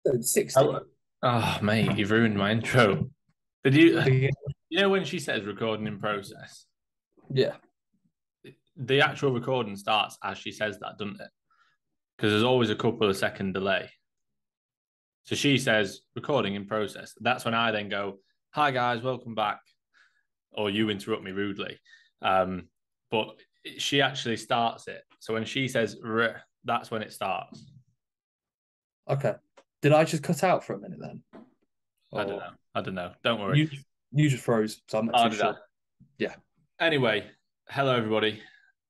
Episode 60. Oh, mate, you've ruined my intro. Did you? Yeah. You know when she says recording in process, Yeah. the actual recording starts as she says that, doesn't it? Because there's always a couple of second delay. So she says recording in process. That's when I then go, "Hi guys, welcome back," or you interrupt me rudely. But she actually starts it. So when she says that's when it starts. Okay. Did I just cut out for a minute then? I don't Or know. I don't know. Don't worry. you you just froze, so I'm not Oh, too did I? sure. Yeah. Anyway, hello everybody.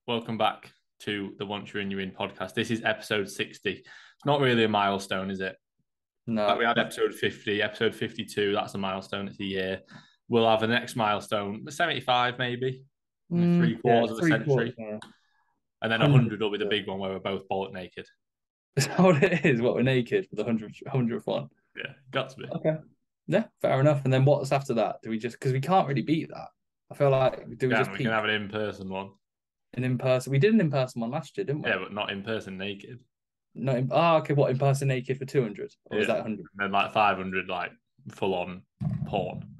Welcome back to the Once You're In, You're In podcast. This is episode 60. It's not really a milestone, is it? Like we No. had episode 50, episode 52. That's a milestone. It's a year. We'll have a next milestone, 75 maybe, in the three Yeah, quarters of a 3/4. century. Yeah. And then 100. 100 will be the big one where we're both bullet naked. Is that what it is? What, we're naked for the 100th one? Yeah, got to be. Okay. Yeah, fair enough. And then what's after that? Do we just, because we can't really beat that. I feel like, do we Yeah, just we can peak have an in person one. an in person? We did an in person one last year, didn't we? Yeah, but not in person naked. No, okay, what, in person naked for 200? Or was Yeah. that 100? And then like 500, like full on porn.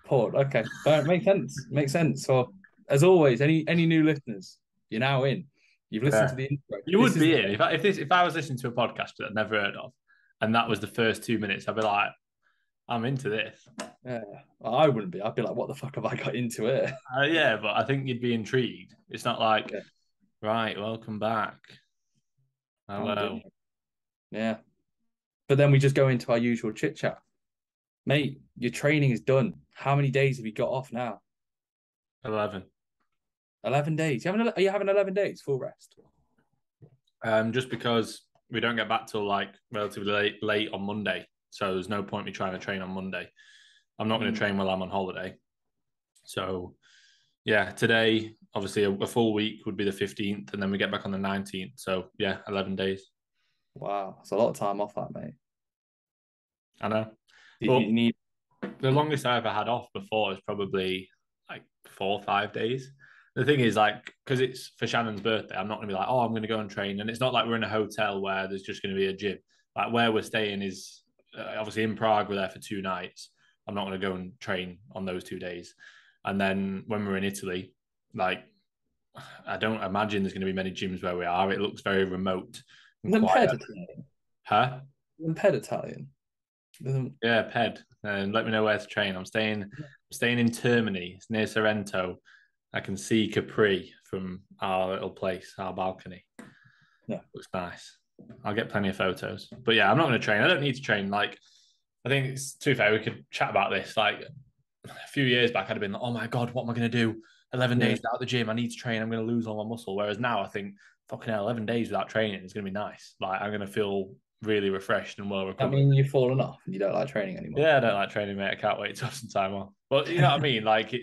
Port. Okay, but makes sense. Makes sense. So, as always, any new listeners, you're now in. You've listened to Yeah. the intro. You This would is be in if I was listening to a podcast that I'd never heard of, and that was the first 2 minutes. I'd be like, I'm into this. well, I wouldn't be. I'd be like, what the fuck have I got into it? Yeah, but I think you'd be intrigued. It's not like, Yeah, right, welcome back. I'm Hello. doing it. Yeah, but then we just go into our usual chit chat, mate. Your training is done. How many days have you got off now? 11. 11 days. Are you having 11 days full rest? Just because we don't get back till like relatively late on Monday, so there's no point me trying to train on Monday. I'm not going to Mm, train while I'm on holiday. So yeah, today obviously a full week would be the 15th, and then we get back on the 19th. So yeah, 11 days. wow, that's a lot of time off, that mate. I know. You But need. the longest I ever had off before is probably like 4 or 5 days. The thing is, like, because it's for Shannon's birthday, I'm not going to be like, oh, I'm going to go and train. And it's not like we're in a hotel where there's just going to be a gym. Like, where we're staying is obviously in Prague, we're there for 2 nights. I'm not going to go and train on those 2 days. And then when we're in Italy, like, I don't imagine there's going to be many gyms where we are. It looks very remote and Then ped quiet. Italian. Huh? Then ped Italian. Doesn't- Yeah, Ped. And let me know where to train. I'm staying in Termini. It's near Sorrento. I can see Capri from our little place, our balcony. Yeah. Looks nice. I'll get plenty of photos. But yeah, I'm not going to train. I don't need to train. Like, I think it's too fair. We could chat about this. Like a few years back, I'd have been like, oh my God, what am I going to do? 11 Yeah. days without the gym. I need to train. I'm going to lose all my muscle. Whereas now I think, fucking hell, 11 days without training is going to be nice. Like, I'm going to feel really refreshed and well I recovered. mean, you've fallen off and you don't like training anymore. Yeah, I don't like training, mate. I can't wait to have some time off. But you know what I mean? Like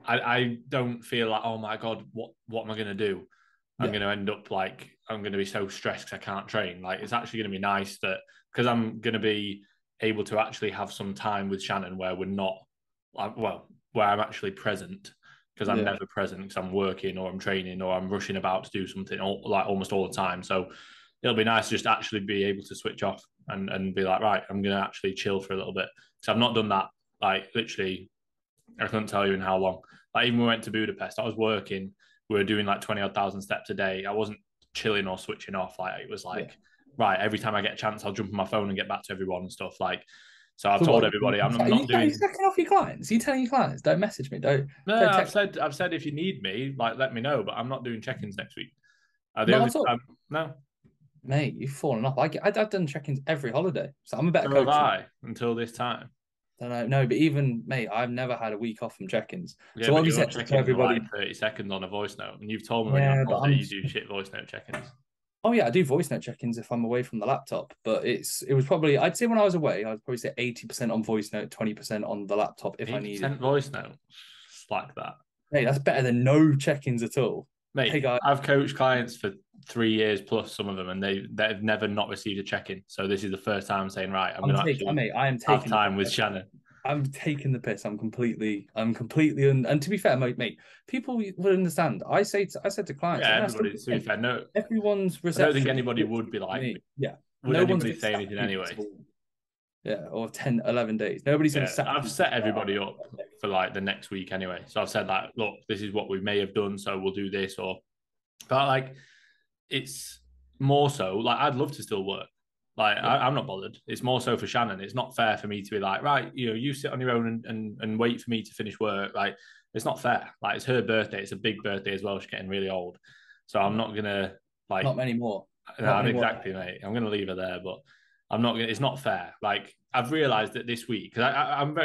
I don't feel like, oh my God, what am I gonna do? I'm Yeah. gonna end up like I'm gonna be so stressed because I can't train. Like it's actually gonna be nice that because I'm gonna be able to actually have some time with Shannon where we're not like well, where I'm actually present because I'm Yeah. never present because I'm working or I'm training or I'm rushing about to do something like almost all the time. So it'll be nice to just actually be able to switch off and be like, right, I'm gonna actually chill for a little bit. So I've not done that like literally I couldn't tell you in how long. Like even we went to Budapest, I was working, we were doing like 20 odd thousand steps a day. I wasn't chilling or switching off. Like it was Yeah. like, right, every time I get a chance, I'll jump on my phone and get back to everyone and stuff. Like, so I've So told what? everybody I'm Are you, not are you doing. sacking off your clients? Are you telling your clients, don't message me, No, don't I've text me? said I've said if you need me, like let me know. But I'm not doing check-ins next week. The Not only at all. no, Mate, you've fallen off. I've done check-ins every holiday. So I'm a better so have coach than I until this time. I don't know. No, but even mate, I've never had a week off from check-ins. Yeah, So what but have you your said to check-ins are like everybody? 30 seconds on a voice note, and you've told me when you're on Yeah, but holiday you do shit voice note check-ins. oh yeah, I do voice note check-ins if I'm away from the laptop. But it was probably I'd say when I was away, I'd probably say 80% on voice note, 20% on the laptop if I needed. 80% voice note, slack that. Hey, that's better than no check-ins at all. Hey Mate, guys, I've coached clients for 3 years plus some of them, and they've never not received a check-in. So this is the first time I'm saying, right, I'm gonna actually I am have taking the time with piss. Shannon. I'm taking the piss. I'm completely, and to be fair, mate, people will understand. I said to clients, Yeah, and everybody. To be fair, no, everyone's I don't think reception is anybody would be different to like me. me. Yeah, Would no one's anybody going to say stop anything you anyway? at all. Yeah, or 10, 11 days. Nobody's going to sack I've you set for everybody up for like the next week anyway. So I've said like, look, this is what we may have done, so we'll do this. But like, it's more so like I'd love to still work. Like I'm not bothered. It's more so for Shannon. It's not fair for me to be like, right, you sit on your own and wait for me to finish work. Like it's not fair. Like it's her birthday. It's a big birthday as well. She's getting really old, so I'm not gonna like not many more. No, exactly, mate. I'm gonna leave her there, but I'm not gonna. It's not fair. Like I've realised that this week because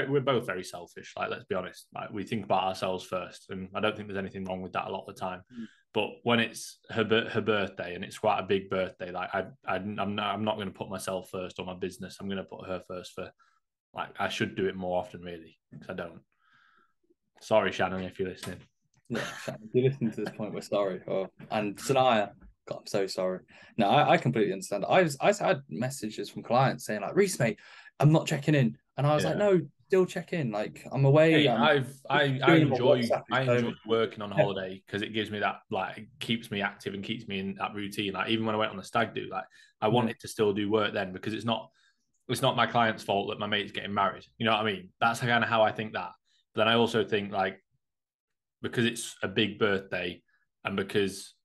we're both very selfish. Like let's be honest. Like we think about ourselves first, and I don't think there's anything wrong with that a lot of the time. But when it's her birthday and it's quite a big birthday, like I'm not going to put myself first or my business. I'm going to put her first for like I should do it more often, really, because I don't. Sorry, Shannon, if you're listening. Yeah, Shannon, if you're listening to this point, we're sorry. And Sanaya, God, I'm so sorry. No, I completely understand. I had messages from clients saying like, Reece, mate, I'm not checking in, and I was like, no, still check in. Like I'm away. Hey, I enjoy working on holiday because it gives me that like it keeps me active and keeps me in that routine. Like even when I went on the stag do, like I wanted to still do work then because it's not my client's fault that my mate's getting married. You know what I mean? That's kind of how I think that. But then I also think like because it's a big birthday and because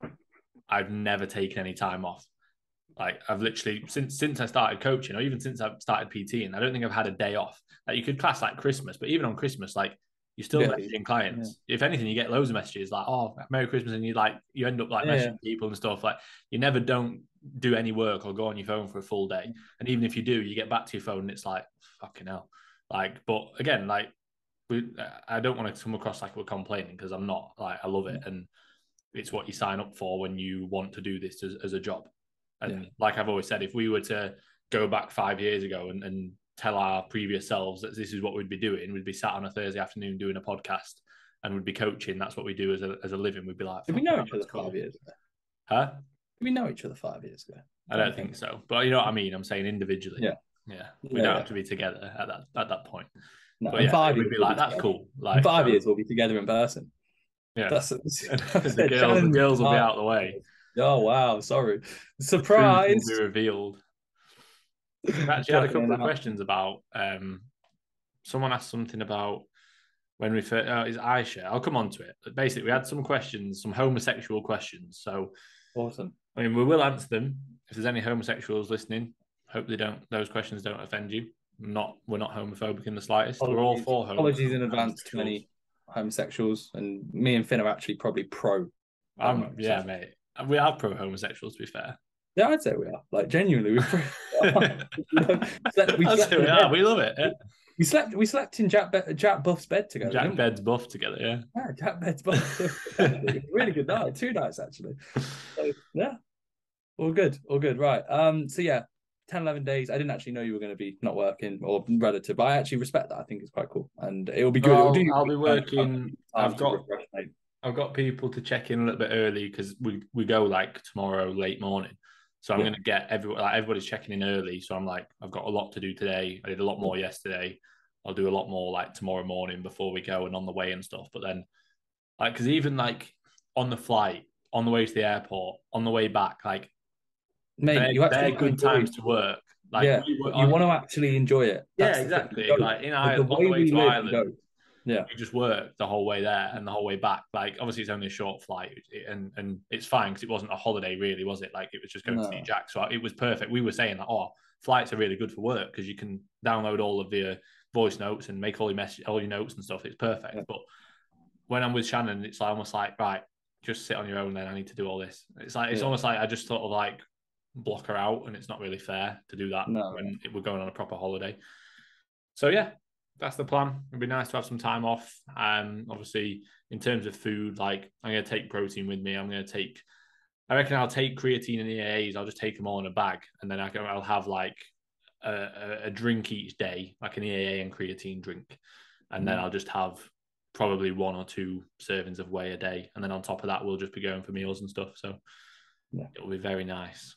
I've never taken any time off. Like I've literally since I started coaching, or even since I've started PTing, I don't think I've had a day off. Like you could class like Christmas, but even on Christmas, like you're still messaging clients. Yeah. If anything, you get loads of messages like, "Oh, Merry Christmas," and you end up like messaging people and stuff. Like you never don't do any work or go on your phone for a full day. And even if you do, you get back to your phone and it's like fucking hell. Like, but again, like I don't want to come across like we're complaining because I'm not. Like I love it, and it's what you sign up for when you want to do this as a job. And like I've always said, if we were to go back 5 years ago and tell our previous selves that this is what we'd be doing, we'd be sat on a Thursday afternoon doing a podcast and we'd be coaching. That's what we do as a living. We'd be like, did we know each other 5 years ago? Huh? Did we know each other 5 years ago? I don't think so. But you know what I mean? I'm saying individually. Yeah. We don't have to be together at that point. No, but yeah, we'd be like, that's cool. Like in 5 years we'll be together in person. Yeah. The girls will be out of the way. Oh wow, sorry. Surprise. Will be revealed. We actually had a couple of questions about someone asked something about when we first is Aisha. I'll come on to it. But basically we had some questions, some homosexual questions. So awesome. I mean we will answer them. If there's any homosexuals listening, hope those questions don't offend you. We're not homophobic in the slightest. We're all for apologies in advance to any homosexuals, and me and Finn are actually probably pro. Yeah, mate. We are pro homosexuals, to be fair. Yeah, I'd say we are. Like genuinely, we love it. Yeah. We slept in Jack Buff's bed together. Jack Bed's Buff together, yeah. Yeah, Jack Bed's Buff. Really good night. 2 nights actually. So yeah. All good. Right. So yeah, 10, 11 days. I didn't actually know you were going to be not working or relative, but I actually respect that. I think it's quite cool. And it'll be good. I'll be working. I've got people to check in a little bit early because we go like tomorrow late morning. So I'm going to get everybody's checking in early. So I'm like, I've got a lot to do today. I did a lot more yesterday. I'll do a lot more like tomorrow morning before we go and on the way and stuff. But then like, because even like on the flight, on the way to the airport, on the way back, like, mate, they're good times to work. Like, you want to actually enjoy it. That's exactly. Like in Ireland, on the way to Ireland, you just work the whole way there and the whole way back. Like obviously it's only a short flight and it's fine because it wasn't a holiday really, was it? Like it was just going to see Jack. So it was perfect. We were saying that, flights are really good for work because you can download all of your voice notes and make all your notes and stuff. It's perfect. Yeah. But when I'm with Shannon, it's almost like, right, just sit on your own then. I need to do all this. It's like, it's almost like I just sort of like block her out and it's not really fair to do that when we're going on a proper holiday. So yeah, that's the plan. It'd be nice to have some time off. Obviously, in terms of food, like I'm going to take protein with me. I reckon I'll take creatine and EAAs. I'll just take them all in a bag, and then I'll have like a drink each day, like an EAA and creatine drink, and then I'll just have probably 1 or 2 servings of whey a day, and then on top of that, we'll just be going for meals and stuff. So it'll be very nice.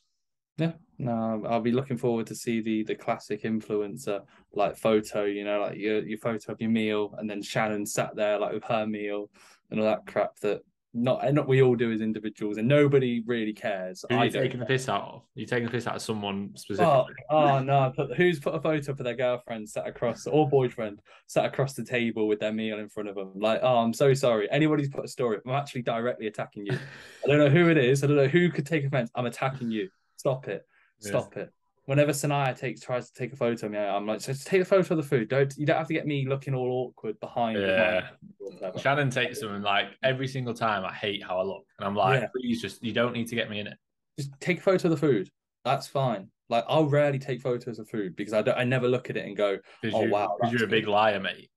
Yeah, no, I'll be looking forward to see the classic influencer like photo, like your photo of your meal, and then Shannon sat there like with her meal and all that crap that not we all do as individuals, and nobody really cares. Who are I you don't. taking the piss out of? You taking the piss out of someone Oh, specifically? oh no! Who's put a photo for their girlfriend sat across or boyfriend sat across the table with their meal in front of them? Like, oh, I'm so sorry. Anybody's put a story. I'm actually directly attacking you. I don't know who it is. I don't know who could take offense. I'm attacking you. Stop it. Yeah. Stop it. Whenever Sanaya tries to take a photo of me, I'm like, just take a photo of the food. You don't have to get me looking all awkward behind with my Yeah. whatever. Shannon takes them and like every single time I hate how I look. And I'm like, Yeah, please just you don't need to get me in it. just take a photo of the food. That's fine. Like I'll rarely take photos of food because I never look at it and go, oh wow, Because that's you're a good. big liar, mate.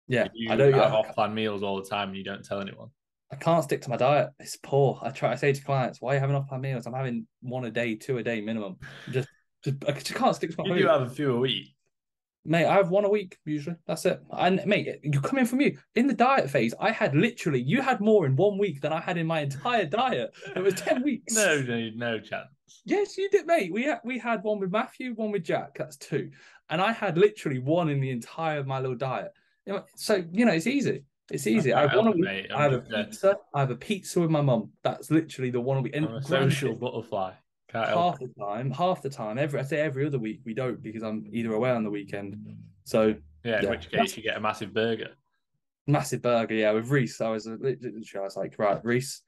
Yeah, I You don't. have off-plan meals all the time and you don't tell anyone. I can't stick to my diet. It's poor. I say to clients, why are you having off-plan meals? I'm having one a day, two a day minimum. I just can't stick to my You do food. have a few a week. Mate, I have one a week usually. That's it. And mate, you come in from you in the diet phase. I had literally you had more in 1 week than I had in my entire diet. It was 10 weeks. No chance. Yes, you did, mate. We had one with Matthew, one with Jack. That's two, and I had literally one in the entire of my little diet. So it's easy. It's I easy. I can't have one help a it, week. mate. I have a pizza. I have a pizza with my mum. That's literally the one a week. I'm And a social granted, butterfly. Can't help it. half the time, I'd say every other week we don't because I'm either away on the weekend. So Yeah, in yeah, which case you get a massive burger. massive burger. Yeah, with Reece, I was like, right, Reece,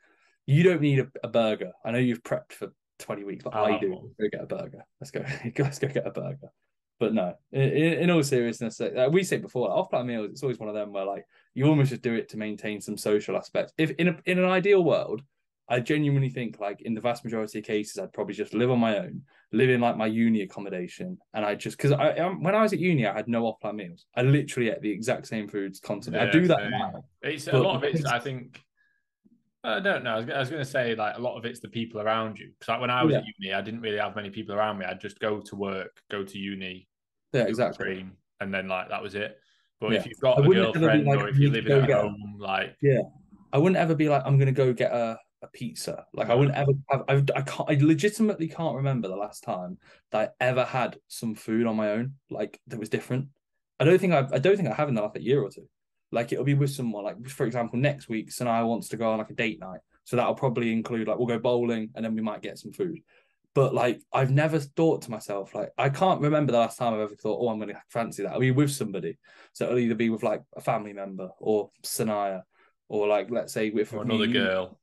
you don't need a burger. I know you've prepped for 20 weeks, but I'll I have do. one. Go get a burger. Let's go. Let's go get a burger. But no, in all seriousness, we said before, like, off-plan meals, it's always one of them where like you almost just do it to maintain some social aspects. If in an ideal world, I genuinely think like in the vast majority of cases, I'd probably just live on my own, live in like my uni accommodation, and I just because when I was at uni, I had no off-plan meals. I literally ate the exact same foods constantly. I Yeah, do that same. now, It's a but lot of it's. because I think I don't know. I was going to say like a lot of it's the people around you. Because like when I was yeah, at uni, I didn't really have many people around me. I'd just go to work, go to uni, yeah, go and exactly, train, and then like that was it. But yeah. if you've I got a wouldn't ever be girlfriend like or I if you're need to living go at get home, like yeah. I wouldn't ever be like, I'm gonna go get a pizza. Like I no, wouldn't ever have I can't I legitimately can't remember the last time that I ever had some food on my own, like that was different. I don't think I have in the last year or two. Like it'll be with someone, like for example, next week, Sanaya wants to go on like a date night. So that'll probably include like we'll go bowling and then we might get some food. But like I've never thought to myself, like I can't remember the last time I've ever thought, oh, I'm gonna fancy that. I'll be with somebody. So it'll either be with like a family member or Sanaya or like let's say with or me another and you girl.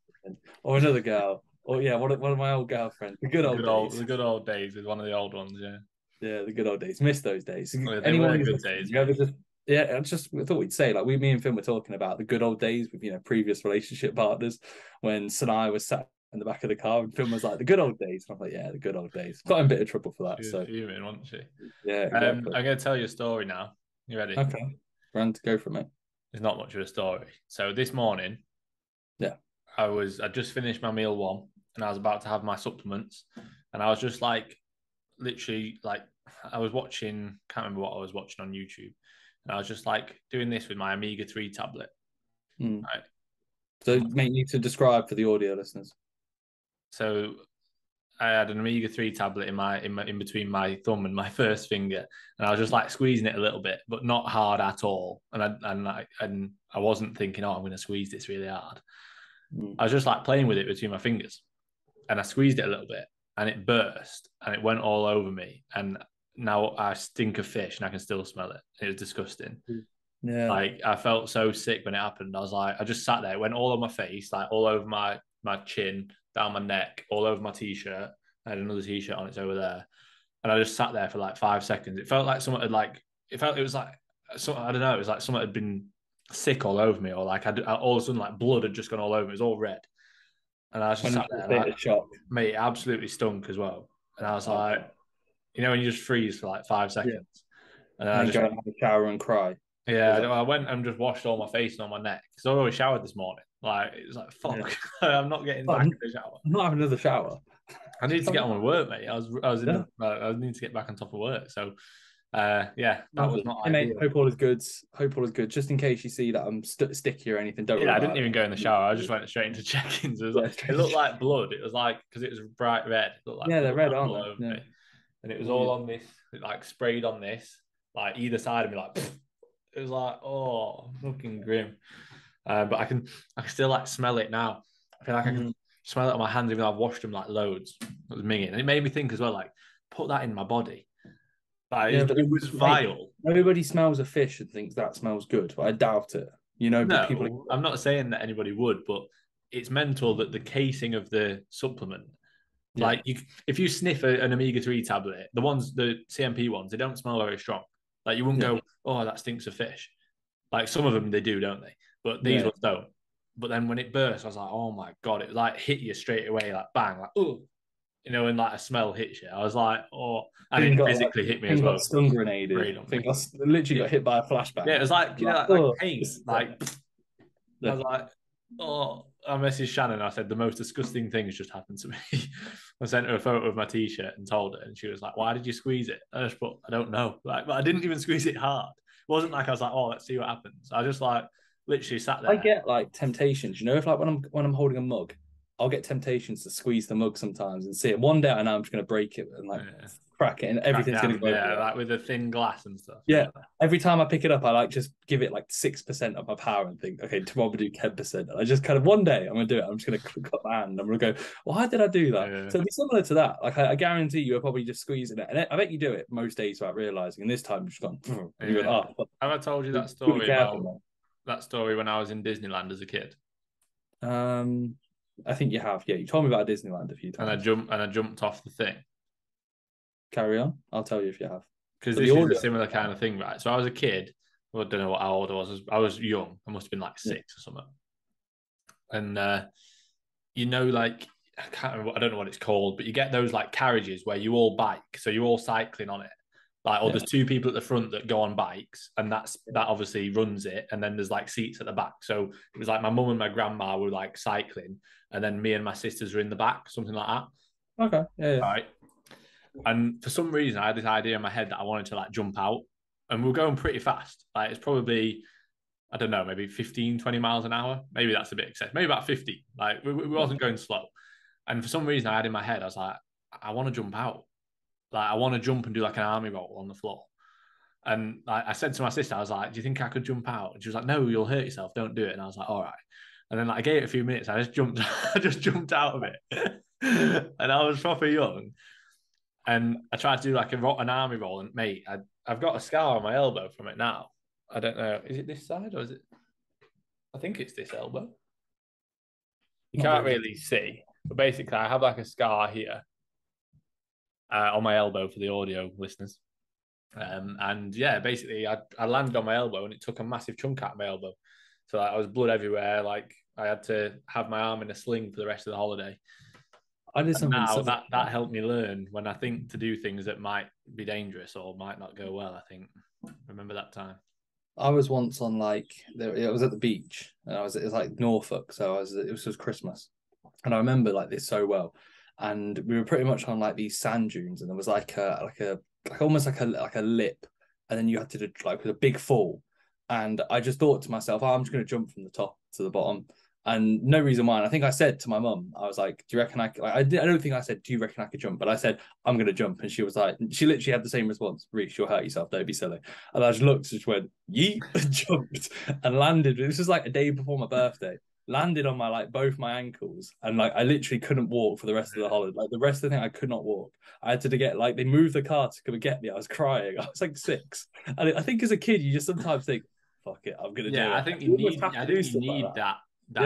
or another girl or yeah one of my old girlfriends, the good old days. The good old days with one of the old ones. Yeah, Yeah, the good old days. Miss those days. well, they Anyone were who's good listening, days, you ever mate. just yeah, I thought we'd say like me and Finn were talking about the good old days with previous relationship partners when Sanai was sat in the back of the car and Finn was like the good old days. And I'm like, yeah, the good old days. Got in a bit of trouble for She that. was So fuming, wasn't she? yeah, I'm exactly. going to tell you a story now. You ready? Okay. Brand, go for it, mate. It's not much of a story. So this morning, Yeah. I just finished my meal one, and I was about to have my supplements, and I was just like, literally, like, I was watching. Can't remember what I was watching on YouTube, and I was just like doing this with my omega-3 tablet. Mm. Right. So mate, you need to describe for the audio listeners. So I had an omega-3 tablet in between my thumb and my first finger, and I was just like squeezing it a little bit, but not hard at all. And I wasn't thinking, oh, I'm going to squeeze this really hard. Mm. I was just like playing with it between my fingers, and I squeezed it a little bit, and it burst, and it went all over me, and now I stink of fish, and I can still smell it. It was disgusting. Yeah. Like I felt so sick when it happened. I was like, I just sat there, it went all on my face, like all over my chin, down my neck, all over my t-shirt. I had another t-shirt on, it's over there. And I just sat there for like 5 seconds. It felt like someone had like it was like I don't know, it was like someone had been sick all over me, or like all of a sudden like blood had just gone all over me. It was all red. And I was just When sat it's there a and state of shock. mate, it absolutely stunk as well. And I was like, Okay. when you just freeze for like five Yeah. seconds. And then And I then just go and have a shower and cry. yeah, Was that I went and just washed all my face and all my neck because I already showered this morning. Like it was like yeah. fuck, I'm not getting Oh, back I'm in the shower. not having another shower. I need to get on with work, mate. I was Yeah. in I need to get back on top of work. So yeah, that was Lovely. not Hey mate, ideal. hope all is good. Hope all is good. Just in case you see that I'm sticky or anything, don't worry Yeah, I didn't about even go in the it. shower. I just went straight into check-ins. Yeah, It looked like blood. It was like because it was bright red. It looked like yeah, they're blood red, all aren't over they? Yeah. me, and it was all Weird. on this, like sprayed on this, like either side of me, like it was like oh fucking grim. But I can still like smell it now. I feel like I can smell it on my hands, even though I've washed them like loads. It was minging. And it made me think as well, like, put that in my body. Like, Yeah, but it was vile. nobody smells a fish and thinks that smells good, but I doubt it. You know, people. No, I'm not saying that anybody would, but it's mental that the casing of the supplement, Yeah, like if you sniff an omega-3 tablet, the CMP ones, they don't smell very strong. Like you wouldn't go, oh, that stinks of fish. Like some of them they do, don't they? But these ones don't. But then when it burst, I was like, oh my God, it like hit you straight away, like bang, like, oh, you know, and like a smell hits you. I was like, oh, and it physically hit me as well. Got stun grenaded. I think I literally got hit by a flashbang. Yeah, it was like, you know, like paint. Like, I was like, oh, I messaged Shannon. I said, the most disgusting thing has just happened to me. I sent her a photo of my t-shirt and told her, and she was like, why did you squeeze it? I just put, I don't know. Like, but I didn't even squeeze it hard. It wasn't like I was like, oh, let's see what happens. I just like literally sat there. I get like temptations, you know, if like when I'm holding a mug, I'll get temptations to squeeze the mug sometimes and see it. One day I know I'm just gonna break it and like crack it and everything's gonna go. Yeah, like with the thin glass and stuff. Yeah. Every time I pick it up, I like just give it like 6% of my power and think, okay, tomorrow I'll do 10%. And I just kind of one day I'm gonna do it. I'm just gonna cut my hand. I'm gonna go, why did I do that? So it'll be similar to that. Like I guarantee you're probably just squeezing it. And I bet you do it most days without realizing. And this time you've just gone, you go, oh. Have I told you that story about that story when I was in Disneyland as a kid? I think you have. Yeah, you told me about Disneyland a few times. And I jumped off the thing. Carry on. I'll tell you if you have. Because this is a similar kind of thing, right? So I was a kid. Well, I don't know how old I was. I was young. I must have been like 6 or something. And you know, like I can't remember. I don't know what it's called, but you get those like carriages where you all bike, so you're all cycling on it. Like, or there's 2 people at the front that go on bikes, and that obviously runs it. And then there's like seats at the back. So it was like my mum and my grandma were like cycling, and then me and my sisters were in the back, something like that. Okay. Yeah. Right. And for some reason, I had this idea in my head that I wanted to like jump out, and we were going pretty fast. Like it's probably, I don't know, maybe 15, 20 miles an hour. Maybe that's a bit excessive. Maybe about 50. Like we wasn't going slow. And for some reason, I had in my head, I was like, I want to jump out. Like I want to jump and do like an army roll on the floor. And like, I said to my sister, I was like, do you think I could jump out? And she was like, no, you'll hurt yourself. Don't do it. And I was like, all right. And then like, I gave it a few minutes. I just jumped out of it. And I was proper young. And I tried to do like an army roll. And mate, I've got a scar on my elbow from it now. I don't know. Is it this side or is it? I think it's this elbow. You can't really see. But basically, I have like a scar here. On my elbow for the audio listeners. And yeah, basically I landed on my elbow and it took a massive chunk out of my elbow. So I was blood everywhere. Like I had to have my arm in a sling for the rest of the holiday. I did something now that helped me learn when I think to do things that might be dangerous or might not go well. I think remember that time. I was once on like it was at the beach and it was like Norfolk, so it was Christmas, and I remember like this so well. And we were pretty much on like these sand dunes, and there was like almost like a lip, and then you had to do like a big fall. And I just thought to myself, oh, I'm just going to jump from the top to the bottom, and no reason why. And I think I said to my mum, I was like, "Do you reckon I?" Like, I don't think I said, "Do you reckon I could jump?" But I said, "I'm going to jump," and she was like, she literally had the same response: "Reece, you'll hurt yourself. Don't be silly." And I just looked, and just went, "Yeet," jumped, and landed. This was like a day before my birthday. Landed on my like both my ankles, and like I literally couldn't walk for the rest of the holiday. Like the rest of the thing, I could not walk. I had to get like they moved the car to come and get me. I was crying. I was like 6, and I think as a kid you just sometimes think, "Fuck it, I'm gonna do it." I think you need that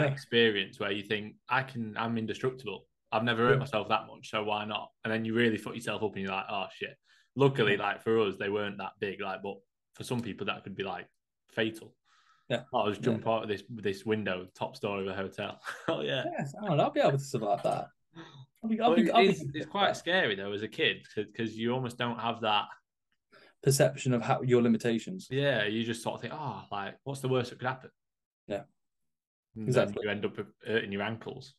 experience where you think I'm indestructible. I've never hurt myself that much, so why not? And then you really put yourself up, and you're like, "Oh shit." Luckily, like for us, they weren't that big. Like, but for some people, that could be like fatal. Yeah, I'll just jump out of this window, top story of a hotel. Oh yeah, yes, I'll be able to survive that. It's quite scary though as a kid because you almost don't have that perception of how your limitations. Yeah, you just sort of think, oh, like what's the worst that could happen? Yeah, exactly. You end up hurting your ankles.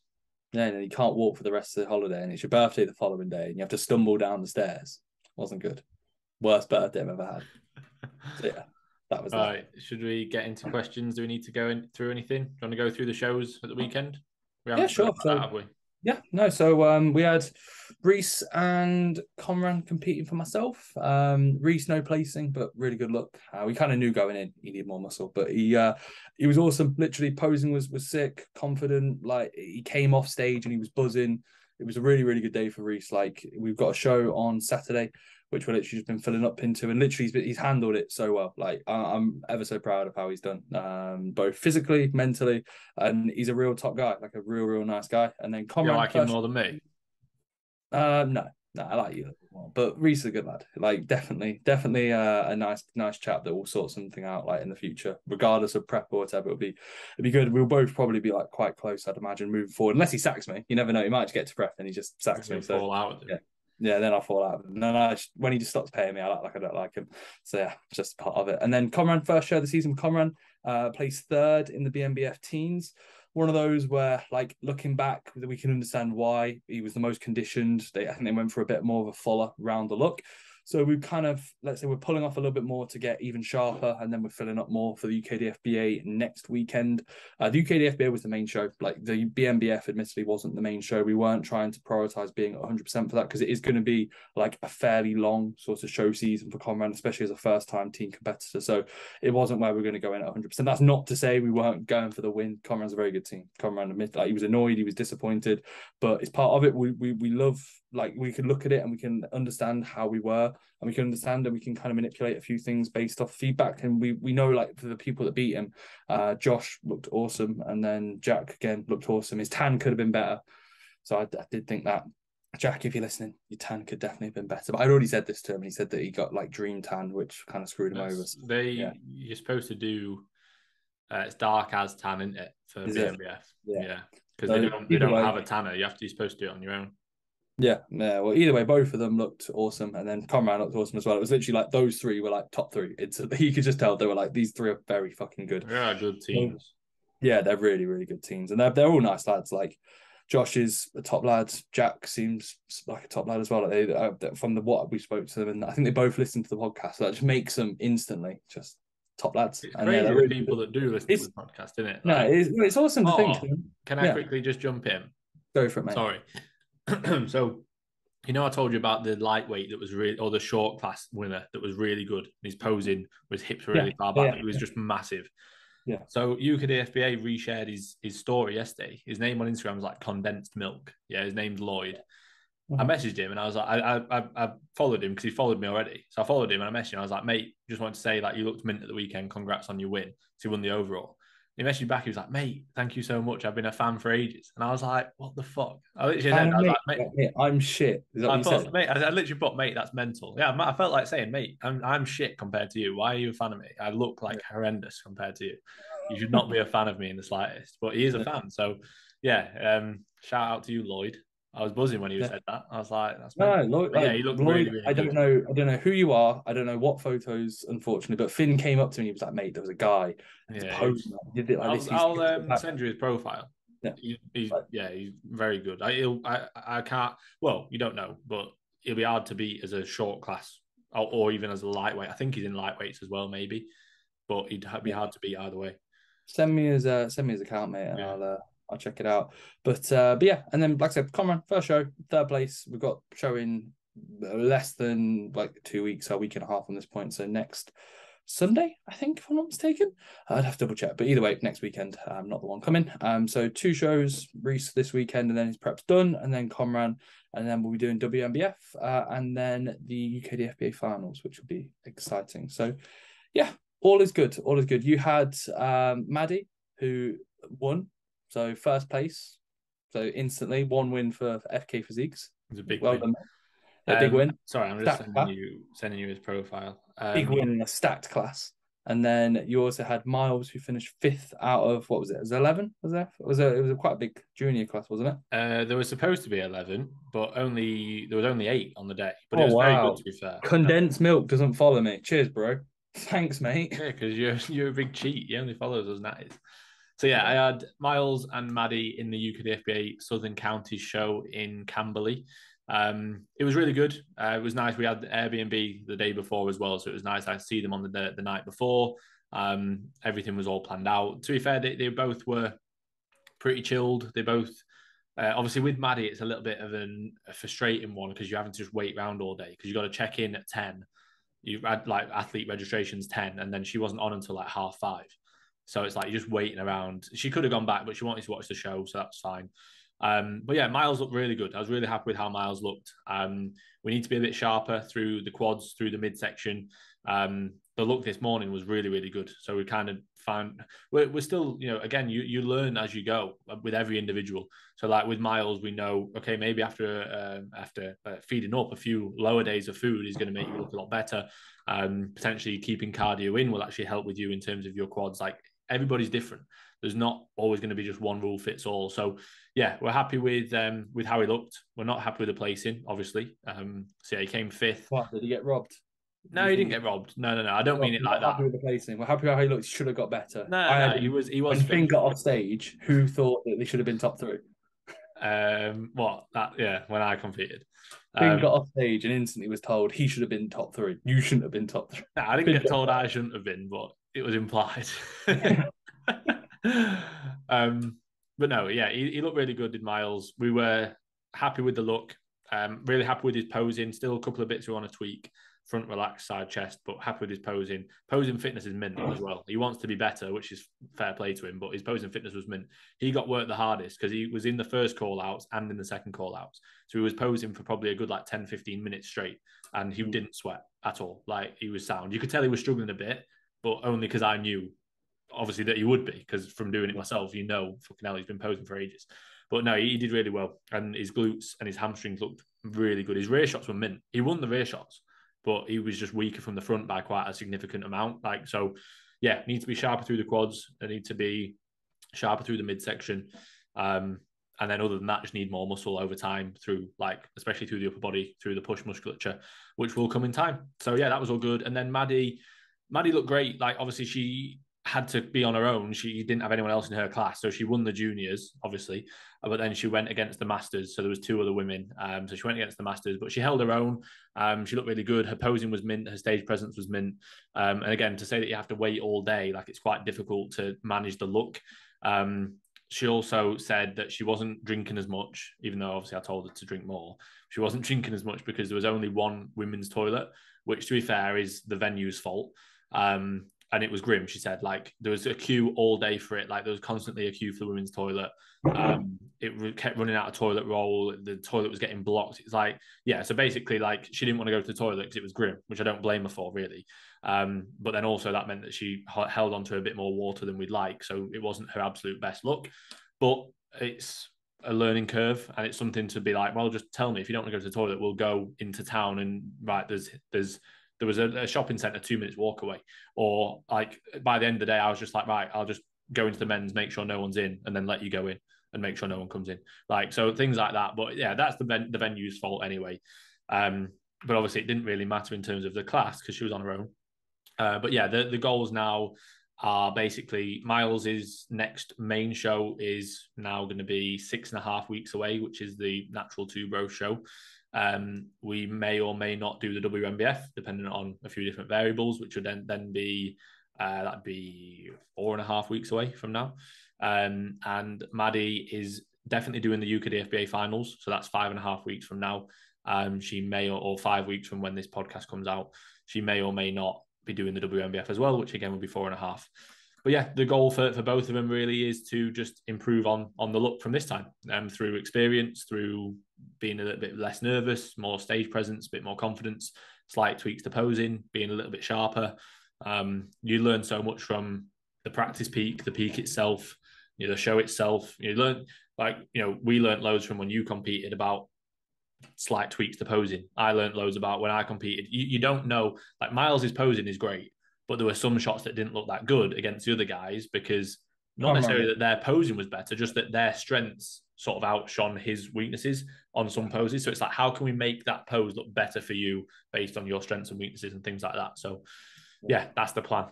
Yeah, and then you can't walk for the rest of the holiday, and it's your birthday the following day, and you have to stumble down the stairs. Wasn't good. Worst birthday I've ever had. So yeah. That was right. Should we get into questions? Do we need to go through anything? Do you want to go through the shows at the weekend? Yeah, sure. Have we? Yeah, no. So we had Reece and Conran competing for myself. Reece no placing, but really good look. We kind of knew going in he needed more muscle, but he was awesome. Literally posing was sick, confident. Like he came off stage and he was buzzing. It was a really really good day for Reece. Like we've got a show on Saturday, which we're literally just been filling up into, and literally he's handled it so well. Like I'm ever so proud of how he's done, both physically, mentally, and he's a real top guy, like a real nice guy. And then You Comrade like him first, more than me? no, I like you a little bit more, but Reece is a good lad. Like definitely a nice chap that will sort something out like in the future, regardless of prep or whatever. It'll be good. We'll both probably be like quite close, I'd imagine, moving forward, unless he sacks me. You never know. He might just get to prep and he just sacks me. So Fall out with yeah. him. Yeah, then I'll fall out. And then when he just stops paying me, I don't like him. So yeah, just part of it. And then Comran, first show of the season, Comran placed third in the BMBF teens. One of those where, like, looking back, we can understand why he was the most conditioned. I think they went for a bit more of a fuller, rounder look. So we kind of, let's say, we're pulling off a little bit more to get even sharper, and then we're filling up more for the UKDFBA next weekend. The UKDFBA was the main show. Like the BMBF, admittedly, wasn't the main show. We weren't trying to prioritize being 100% for that because it is going to be like a fairly long sort of show season for Conrad, especially as a first-time team competitor. So it wasn't where we're going to go in at 100%. That's not to say we weren't going for the win. Conrad's a very good team. Conrad admitted, like, he was annoyed, he was disappointed, but it's part of it. We love, like, we can look at it and we can understand how we were, and we can understand and we can kind of manipulate a few things based off feedback. And we know, like, for the people that beat him, Josh looked awesome, and then Jack again looked awesome. His tan could have been better, so I did think that. Jack, if you're listening, your tan could definitely have been better. But I'd already said this to him, and he said that he got like dream tan, which kind of screwed him over. So, yeah, You're supposed to do it's dark as tan, isn't it, for is it? BMBF? Yeah. Yeah, because So they either don't way, have a tanner. You're supposed to do it on your own. yeah. Well, either way, both of them looked awesome, and then Conrad looked awesome as well. It was literally like those three were like top three. You could just tell they were like, these three are very fucking good. Yeah, good teams. Yeah, they're really good teams, and they're all nice lads. Like Josh is a top lad. Jack seems like a top lad as well. Like from what we spoke to them, and I think they both listened to the podcast. So that just makes them instantly just top lads. It's And yeah, crazy they're the really people good. that do listen to the podcast, isn't it? No, Like, it's awesome to think. oh, can I Yeah, quickly just jump in? go for it, mate. Sorry. So, I told you about the lightweight that was really, or the short class winner that was really good. He's posing with his hips really far back. He was just massive. Yeah. So UKDFBA reshared his story yesterday. His name on Instagram was like condensed milk. Yeah, his name's Lloyd. I messaged him and I was like, I followed him because he followed me already. So I followed him and I messaged him. I was like, mate, just wanted to say like you looked mint at the weekend. Congrats on your win. So he won the overall. He messaged back. He was like, mate, thank you so much. I've been a fan for ages. And I was like, what the fuck? I literally said, I was like, mate, I'm shit. Is that what you said? Mate, I literally put, mate, that's mental. Yeah, I felt like saying, mate, I'm shit compared to you. Why are you a fan of me? I look like horrendous compared to you. You should not be a fan of me in the slightest. But he is a fan. So, yeah, shout out to you, Lloyd. I was buzzing when he said that. I was like, "That's no, Lloyd, yeah." He looked Lloyd, really I good. don't know who you are. I don't know what photos, unfortunately. But Finn came up to me. He was like, "Mate, there was a guy. Yeah, Did it like this. I'll send you his profile. Yeah, he's very good. I can't. Well, you don't know, but he'll be hard to beat as a short class or even as a lightweight. I think he's in lightweights as well, maybe, but he'd be hard to beat either way. Send me his account, mate, and I'll check it out. But yeah, and then like I said, Conran, first show, third place. We've got showing less than like 2 weeks, a week and a half on this point. So next Sunday, I think, if I'm not mistaken. I'd have to double check. But either way, next weekend, I'm not the one coming. So 2 shows, Reece this weekend, and then his prep's done, and then Conran, and then we'll be doing WMBF, and then the UKDFBA finals, which will be exciting. So yeah, all is good. All is good. You had Maddie, who won. So first place. So instantly 1 win for fkphysiques. It was a big well win. Done. Yeah, big win. Sorry, I'm just sending you his profile. Big win in a stacked class. And then you also had Miles, who finished 5th out of, what was it? Was it 11? Was there? It was quite a big junior class, wasn't it? There was supposed to be 11, but there was only 8 on the day. But it was very good, to be fair. Condensed milk doesn't follow me. Cheers, bro. Thanks, mate. Yeah, because you're a big cheat. You only follows us, that is. So yeah, I had Miles and Maddie in the UKDFBA Southern Counties show in Campbell. It was really good. It was nice. We had Airbnb the day before as well, so it was nice. I see them on the night before. Everything was all planned out. To be fair, they both were pretty chilled. They both Obviously, with Maddie, it's a little bit of a frustrating one because you're having to just wait around all day because you've got to check in at 10. You had like athlete registrations 10, and then she wasn't on until like 5:30. So it's like you're just waiting around. She could have gone back, but she wanted to watch the show, so that's fine. But yeah, Miles looked really good. I was really happy with how Miles looked. We need to be a bit sharper through the quads, through the midsection. The look this morning was really, really good. So we kind of found we're still, again, you learn as you go with every individual. So like with Miles, we know, okay, maybe after feeding up a few lower days of food is going to make you look a lot better. Potentially keeping cardio in will actually help with you in terms of your quads. Like everybody's different. There's not always going to be just one rule fits all. So yeah, we're happy with how he looked. We're not happy with the placing, obviously. So yeah, he came 5th. What, did he get robbed? No, he didn't get robbed. No. I don't mean it like that. Happy with the placing. We're happy with how he looked. He should have got better. No, he was when fifth. Finn got off stage, who thought that they should have been top 3? When I competed. Finn got off stage and instantly was told he should have been top 3. You shouldn't have been top 3. No, I didn't get told I shouldn't have been, but it was implied. But no, yeah, he looked really good, did Miles. We were happy with the look, really happy with his posing. Still a couple of bits we want to tweak. Front relaxed, side chest, but happy with his posing. Posing fitness is mint as well. He wants to be better, which is fair play to him, but his posing fitness was mint. He got worked the hardest because he was in the first call outs and in the second call outs. So he was posing for probably a good like 10, 15 minutes straight, and he didn't sweat at all. Like he was sound. You could tell he was struggling a bit, but only because I knew obviously that he would be, because from doing it myself, fucking hell, he's been posing for ages. But no, he did really well, and his glutes and his hamstrings looked really good. His rear shots were mint. He won the rear shots, but he was just weaker from the front by quite a significant amount. Like, so yeah, need to be sharper through the quads. They need to be sharper through the midsection. And then other than that, just need more muscle over time through, like, especially through the upper body, through the push musculature, which will come in time. So yeah, that was all good. And then Maddie looked great. Like, obviously she had to be on her own. She didn't have anyone else in her class. So she won the juniors, obviously, but then she went against the masters. So there was 2 other women. So she went against the masters, but she held her own. She looked really good. Her posing was mint. Her stage presence was mint. And again, to say that you have to wait all day, like, it's quite difficult to manage the look. She also said that she wasn't drinking as much, even though obviously I told her to drink more. She wasn't drinking as much because there was only one women's toilet, which, to be fair, is the venue's fault. And it was grim. She said, like, there was a queue all day for it. Like, there was constantly a queue for the women's toilet. It kept running out of toilet roll. The toilet was getting blocked. It's like, yeah. So basically, like, she didn't want to go to the toilet because it was grim, which I don't blame her for, really. But then also that meant that she held onto a bit more water than we'd like. So it wasn't her absolute best look. But it's a learning curve, and it's something to be like, well, just tell me if you don't want to go to the toilet, we'll go into town, and right, there was a shopping centre 2 minutes walk away. Or, like, by the end of the day, I was just like, right, I'll just go into the men's, make sure no one's in, and then let you go in and make sure no one comes in. Like, so things like that. But yeah, that's the venue's fault anyway. But obviously it didn't really matter in terms of the class because she was on her own. But yeah, the goals now are basically Miles's next main show is now going to be 6.5 weeks away, which is the Natural 2 Bro show. We may or may not do the WMBF, depending on a few different variables, which would then be that'd be 4.5 weeks away from now. And Maddie is definitely doing the UK DFBA finals, so that's 5.5 weeks from now. She may or 5 weeks from when this podcast comes out, she may or may not be doing the WMBF as well, which again would be 4.5. But yeah, the goal for both of them really is to just improve on the look from this time, through experience, through being a little bit less nervous, more stage presence, a bit more confidence, slight tweaks to posing, being a little bit sharper. You learn so much from the practice peak, the peak itself, the show itself. You learn, like, we learned loads from when you competed about slight tweaks to posing. I learned loads about when I competed. You don't know, like, Miles's posing is great, but there were some shots that didn't look that good against the other guys because not necessarily that their posing was better, just that their strengths sort of outshone his weaknesses on some poses. So it's like, how can we make that pose look better for you based on your strengths and weaknesses and things like that? So yeah, that's the plan.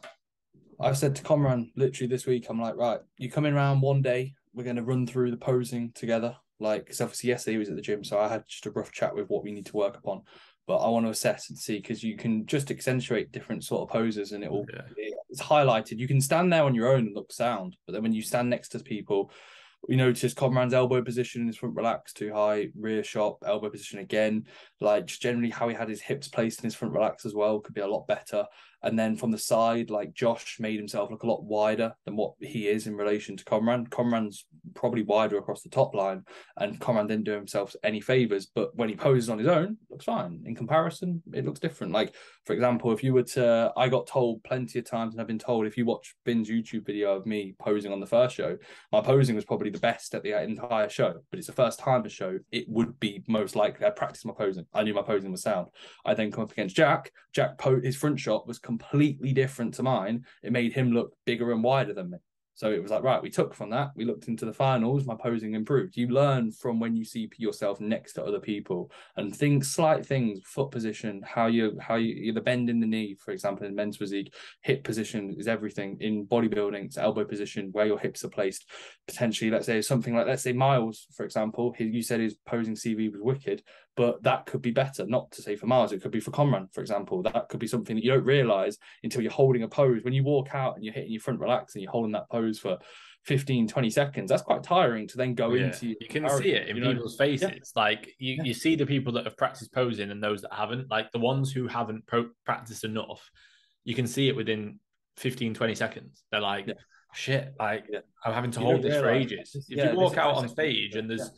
I said to Comran literally this week, I'm like, right, you come in around one day, we're going to run through the posing together. Like, because obviously yesterday he was at the gym, so I had just a rough chat with what we need to work upon. But I want to assess and see, because you can just accentuate different sort of poses and it's highlighted. You can stand there on your own and look sound, but then when you stand next to people, We noticed Comran's elbow position in his front relax too high, rear shot, elbow position again. Like just generally how he had his hips placed in his front relax as well could be a lot better. And then from the side, like Josh made himself look a lot wider than what he is in relation to Comran. Comran's probably wider across the top line, and Comran didn't do himself any favors. But when he poses on his own, it looks fine. In comparison, it looks different. Like, for example, if you were to, I got told plenty of times, and I've been told if you watch Bin's YouTube video of me posing on the first show, my posing was probably the best at the entire show. But it's the first time a show, it would be most likely. I practiced my posing. I knew my posing was sound. I then come up against Jack. His front shot was completely different to mine. It made him look bigger and wider than me. So it was like, right, we took from that. We looked into the finals. My posing improved. You learn from when you see yourself next to other people, and slight things, foot position, how you the bend in the knee, for example, in men's physique, hip position is everything. In bodybuilding, it's elbow position, where your hips are placed. Potentially, let's say Miles, for example, you said his posing CV was wicked, but that could be better. Not to say for Miles, it could be for Comran, for example. That could be something that you don't realize until you're holding a pose. When you walk out and you're hitting your front relax and you're holding that pose for 15, 20 seconds, that's quite tiring to then go into. You can see it in people's faces. Yeah. Like you see the people that have practiced posing and those that haven't. Like the ones who haven't practiced enough, you can see it within 15, 20 seconds. They're like, shit, like I'm having to hold this for ages. If you walk out on stage and there's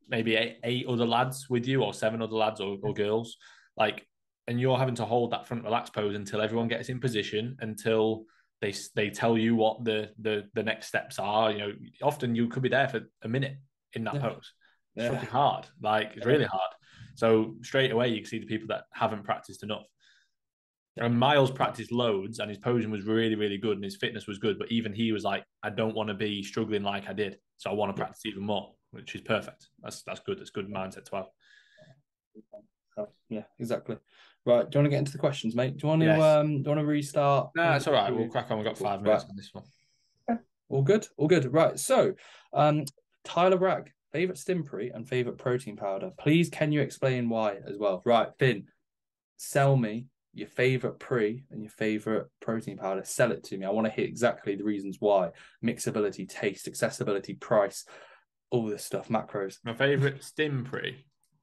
maybe eight other lads with you, or 7 other lads or girls, like, and you're having to hold that front relax pose until everyone gets in position, until they tell you what the next steps are. You know, often you could be there for a minute in that pose. It's fucking hard. Like, it's really hard. So straight away you can see the people that haven't practiced enough. And Miles practiced loads and his posing was really, really good and his fitness was good. But even he was like, I don't want to be struggling like I did. So I want to practice even more, which is perfect. That's good. That's good mindset to have. Yeah, exactly. Right. Do you want to get into the questions, mate? Do you want to restart? No, it's all right. We'll crack on. We've got 5 minutes on this one. Okay. All good. All good. Right. So, Tyler Bragg, favorite Stimpre and favorite protein powder. Please, can you explain why as well? Right, Finn, sell me your favorite pre and your favorite protein powder. Sell it to me. I want to hear exactly the reasons why. Mixability, taste, accessibility, price, all this stuff, macros. My favorite Stimpre.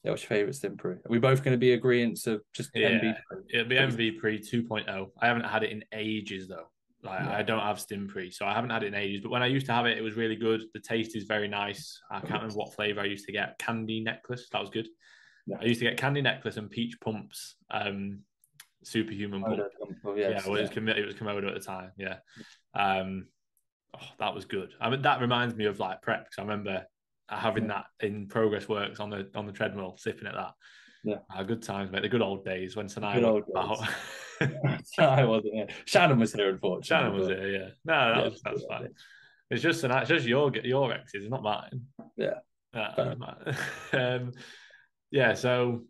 Yeah, what's your favorite Stimpre? Are we both going to be agreeance of just MV? It'll be MV Pre 2.0. I haven't had it in ages though. Like I don't have Stimpre, so I haven't had it in ages. But when I used to have it, it was really good. The taste is very nice. I can't remember what flavor I used to get. Candy necklace, that was good. Yeah. I used to get candy necklace and peach pumps. Superhuman pump. It was Komodo at the time. Yeah. That was good. I mean, that reminds me of like prep, because I remember having that in Progress Works on the treadmill, sipping at that. Yeah, good times, mate. The good old days when Sinai was out. I wasn't here. Shannon was here, unfortunately. Shannon was here, yeah. No, that's fine. It's just your exes, it's not mine. Yeah. So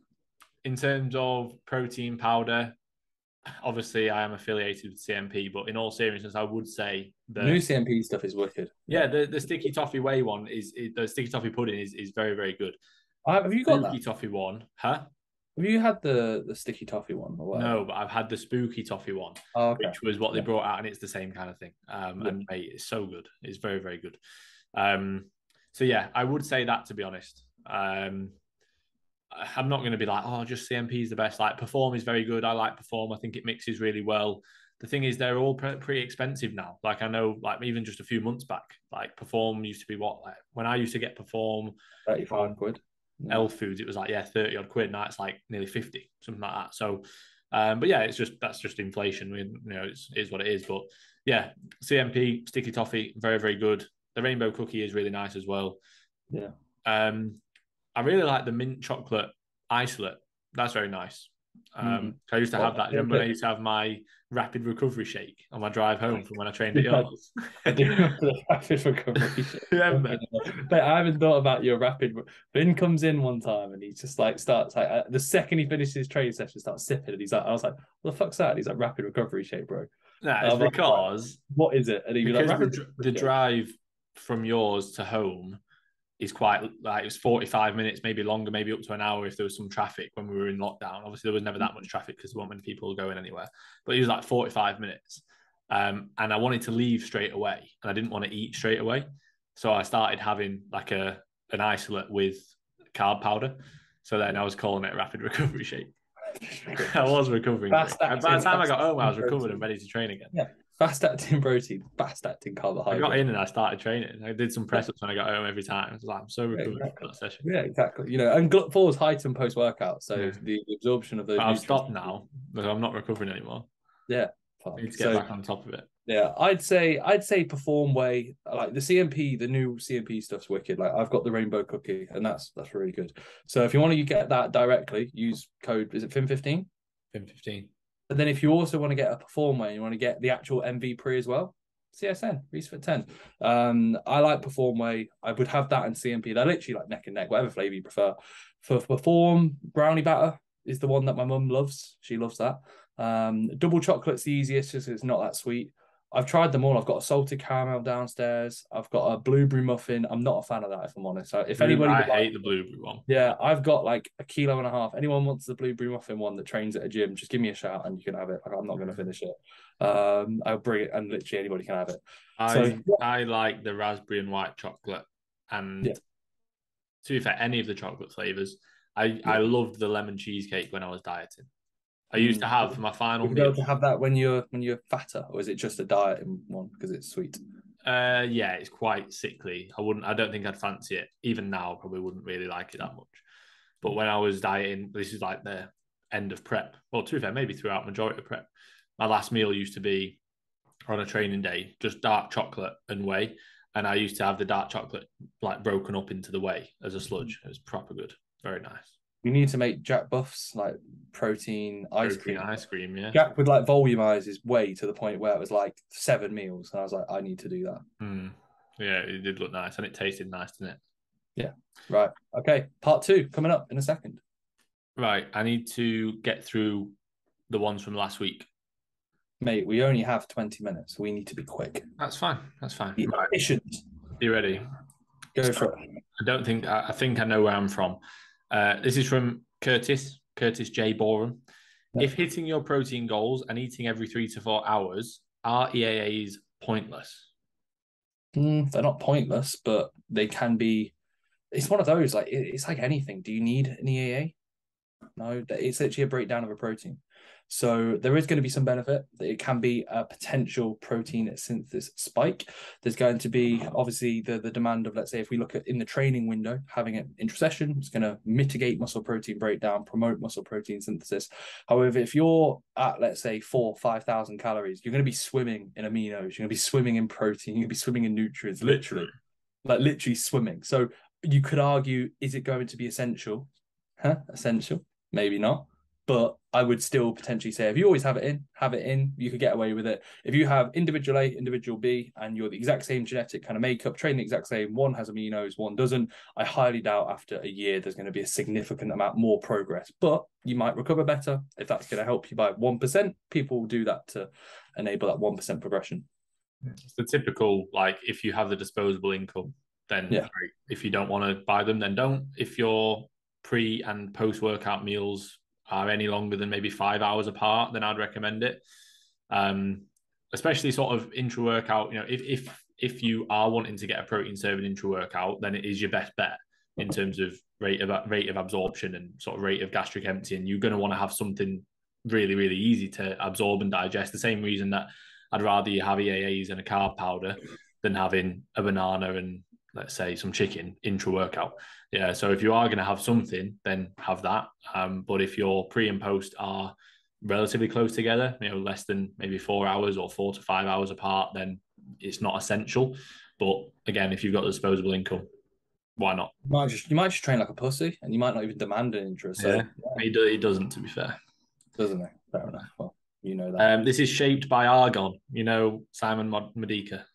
in terms of protein powder, obviously I am affiliated with CMP, but in all seriousness, I would say the new CMP stuff is wicked. Yeah, the sticky toffee whey one is the sticky toffee pudding is very, very good. Have you got spooky toffee one? Huh? Have you had the sticky toffee one? Or no, but I've had the spooky toffee one, which was what they brought out, and it's the same kind of thing. And mate, it's so good. It's very, very good. So yeah, I would say that, to be honest. I'm not going to be like, oh, just CMP is the best. Like Perform is very good. I like Perform. I think it mixes really well. The thing is, they're all pretty expensive now. Like I know, like even just a few months back, like Perform used to be what? Like when I used to get Perform, 35 quid. Health Foods, it was like 30 odd quid. Now it's like nearly 50, something like that. So, but yeah, that's just inflation. It is what it is. But yeah, CMP sticky toffee, very, very good. The rainbow cookie is really nice as well. Yeah. I really like the mint chocolate isolate. That's very nice. I used to have that. Remember when I used to have my rapid recovery shake on my drive home from when I trained at yours? I do remember the rapid recovery shake. But I haven't thought about your rapid. Ben comes in one time and he just like starts like the second he finishes his training session, starts sipping, and he's like, I was like, what the fuck's that? And he's like, rapid recovery shake, bro. No, it's because like, what is it? And he because like, the drive from yours to home is quite like, it was 45 minutes, maybe longer, maybe up to an hour if there was some traffic when we were in lockdown. Obviously, there was never that much traffic because there weren't many people going anywhere. But it was like 45 minutes. And I wanted to leave straight away, and I didn't want to eat straight away. So I started having like an isolate with carb powder. So then I was calling it a rapid recovery shake. I was recovering quick. Fast And by acting, the time I fast got home, I acting was recovered and protein. ready to train again. Yeah, fast acting protein, fast acting I got carbohydrate. in and I started training. I did some Yeah, press ups when I got home every time. I was like, I'm so yeah, recovered from exactly. that session. Yeah, exactly. You know, and GLUT4 is heightened post workout, so Yeah. the absorption of But those I've nutrients. stopped now. But I'm not recovering anymore. Yeah, I fuck. need to get So back on top of it. yeah, I'd say perform way like the CMP, the new CMP stuff's wicked. Like I've got the rainbow cookie, and that's really good. So if you want to get that directly, use code, is it FIN15? 15. And then if you also want to get a perform way, you want to get the actual MV pre as well. CSN, ReeceFit 10. I like perform way. I would have that and CMP. They're literally like neck and neck, whatever flavor you prefer. For perform, brownie batter is the one that my mum loves. She loves that. Double chocolate's the easiest because it's not that sweet. I've tried them all. I've got a salted caramel downstairs. I've got a blueberry muffin. I'm not a fan of that, if I'm honest. So if anybody I would like, hate the blueberry one. yeah, I've got like a kilo and a half. Anyone wants the blueberry muffin one that trains at a gym, just give me a shout and you can have it. Like, I'm not going to finish it. I'll bring it and literally anybody can have it. So I like the raspberry and white chocolate, and yeah, to be fair, any of the chocolate flavors. I yeah. loved the lemon cheesecake when I was dieting. I used to Mm. have for my final Would you be able meal. to have that when you're fatter, or is it just a diet in one because it's sweet? Yeah, it's quite sickly. I don't think I'd fancy it. Even now, I probably wouldn't really like it that much. But when I was dieting, this is like the end of prep. Well, to be fair, maybe throughout majority of prep. My last meal used to be on a training day, just dark chocolate and whey. And I used to have the dark chocolate like broken up into the whey as a sludge. It was proper good. Very nice. You need to make Jack Buff's like protein ice Protein cream. ice cream, yeah. Jack would like volumize his whey to the point where it was like 7 meals, and I was like, I need to do that. Yeah, it did look nice and it tasted nice, didn't it? Yeah. Right. Okay. Part 2 coming up in a second. Right. I need to get through the ones from last week. Mate, we only have 20 minutes. We need to be quick. That's fine. That's fine. Be Right. efficient. You ready? Go So, for it. I think I know where I'm from. This is from Curtis J. Borum. Yeah. If hitting your protein goals and eating every 3 to 4 hours, are EAAs pointless? They're not pointless, but they can be. It's one of those, like, it's like anything. Do you need an EAA? No, it's actually a breakdown of a protein. So there is going to be some benefit. It can be a potential protein synthesis spike. There's going to be obviously the demand of, let's say, if we look at in the training window, having it intra-session, it's going to mitigate muscle protein breakdown, promote muscle protein synthesis. However, if you're at, let's say, 4,000-5,000 calories, you're going to be swimming in aminos, you're going to be swimming in protein, you're going to be swimming in nutrients, literally, like literally swimming. So you could argue, is it going to be essential? Essential? Maybe not. But I would still potentially say if you always have it in, you could get away with it. If you have individual A, individual B, and you're the exact same genetic kind of makeup, train the exact same, one has aminos, one doesn't, I highly doubt after a year there's going to be a significant amount more progress. But you might recover better. If that's going to help you by 1%, people will do that to enable that 1% progression. It's the typical, like, if you have the disposable income, then yeah. Great. If you don't want to buy them, then don't. If your pre and post workout meals are any longer than maybe 5 hours apart, then I'd recommend it. Especially sort of intra workout. You know, if you are wanting to get a protein serving intra workout, then it is your best bet in terms of rate of absorption and sort of rate of gastric emptying. You're going to want to have something really, really easy to absorb and digest. The same reason that I'd rather you have EAAs and a carb powder than having a banana and, let's say, some chicken intra workout. Yeah. So if you are going to have something, then have that. But if your pre and post are relatively close together, you know, less than maybe 4 hours or 4 to 5 hours apart, then it's not essential. But again, if you've got disposable income, why not? You might just train like a pussy, and you might not even demand an interest. So He doesn't, to be fair. Doesn't it? Fair enough. Well, you know that. This is shaped by argon. You know, Simon Medica.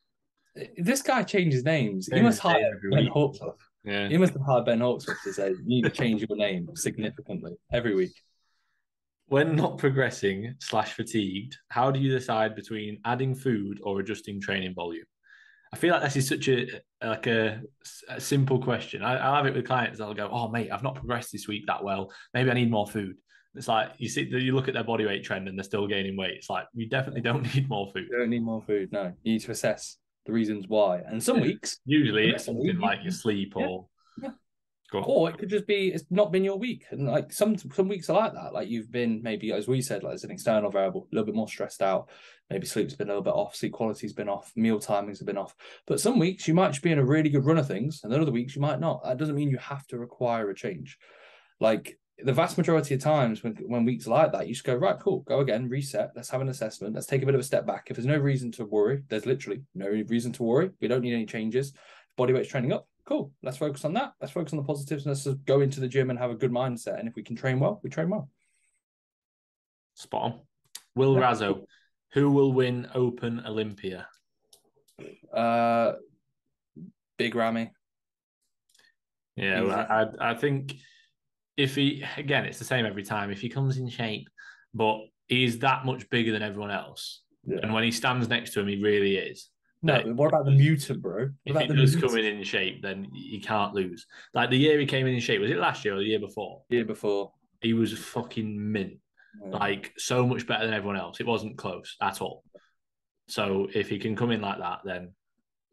This guy changes names. He Changes must hire name every Ben week. Hawksworth. Yeah. He must have hired Ben Hawksworth to say, you need to change your name significantly every week. When not progressing / fatigued, how do you decide between adding food or adjusting training volume? I feel like this is such a simple question. I'll have it with clients. They'll go, "Oh, mate, I've not progressed this week that well. Maybe I need more food." It's like you look at their body weight trend and they're still gaining weight. It's like you definitely don't need more food. You don't need more food. No, you need to assess the reasons why. And some weeks, usually it's admittedly, something like your sleep yeah, or yeah. go on. Or it could just be it's not been your week. And like some weeks are like that. Like you've been maybe, as we said, like as an external variable, a little bit more stressed out. Maybe sleep's been a little bit off, sleep quality's been off, meal timings have been off. But some weeks you might just be in a really good run of things, and then other weeks you might not. That doesn't mean you have to require a change. Like the vast majority of times when weeks are like that, you just go, right, cool, go again, reset, let's have an assessment, let's take a bit of a step back. If there's no reason to worry, there's literally no reason to worry. We don't need any changes. Body weight's training up. Cool. Let's focus on that. Let's focus on the positives. And let's just go into the gym and have a good mindset. And if we can train well, we train well. Spot on. Will Razzo, who will win Open Olympia? Big Ramy. Yeah, well, I think if he, again, it's the same every time. If he comes in shape, but he's that much bigger than everyone else. Yeah. And when he stands next to him, he really is. No, but what about the mutant, bro? If he does come in shape, then he can't lose. Like the year he came in shape, was it last year or the year before? Year before. He was fucking mint. Yeah. Like so much better than everyone else. It wasn't close at all. So if he can come in like that, then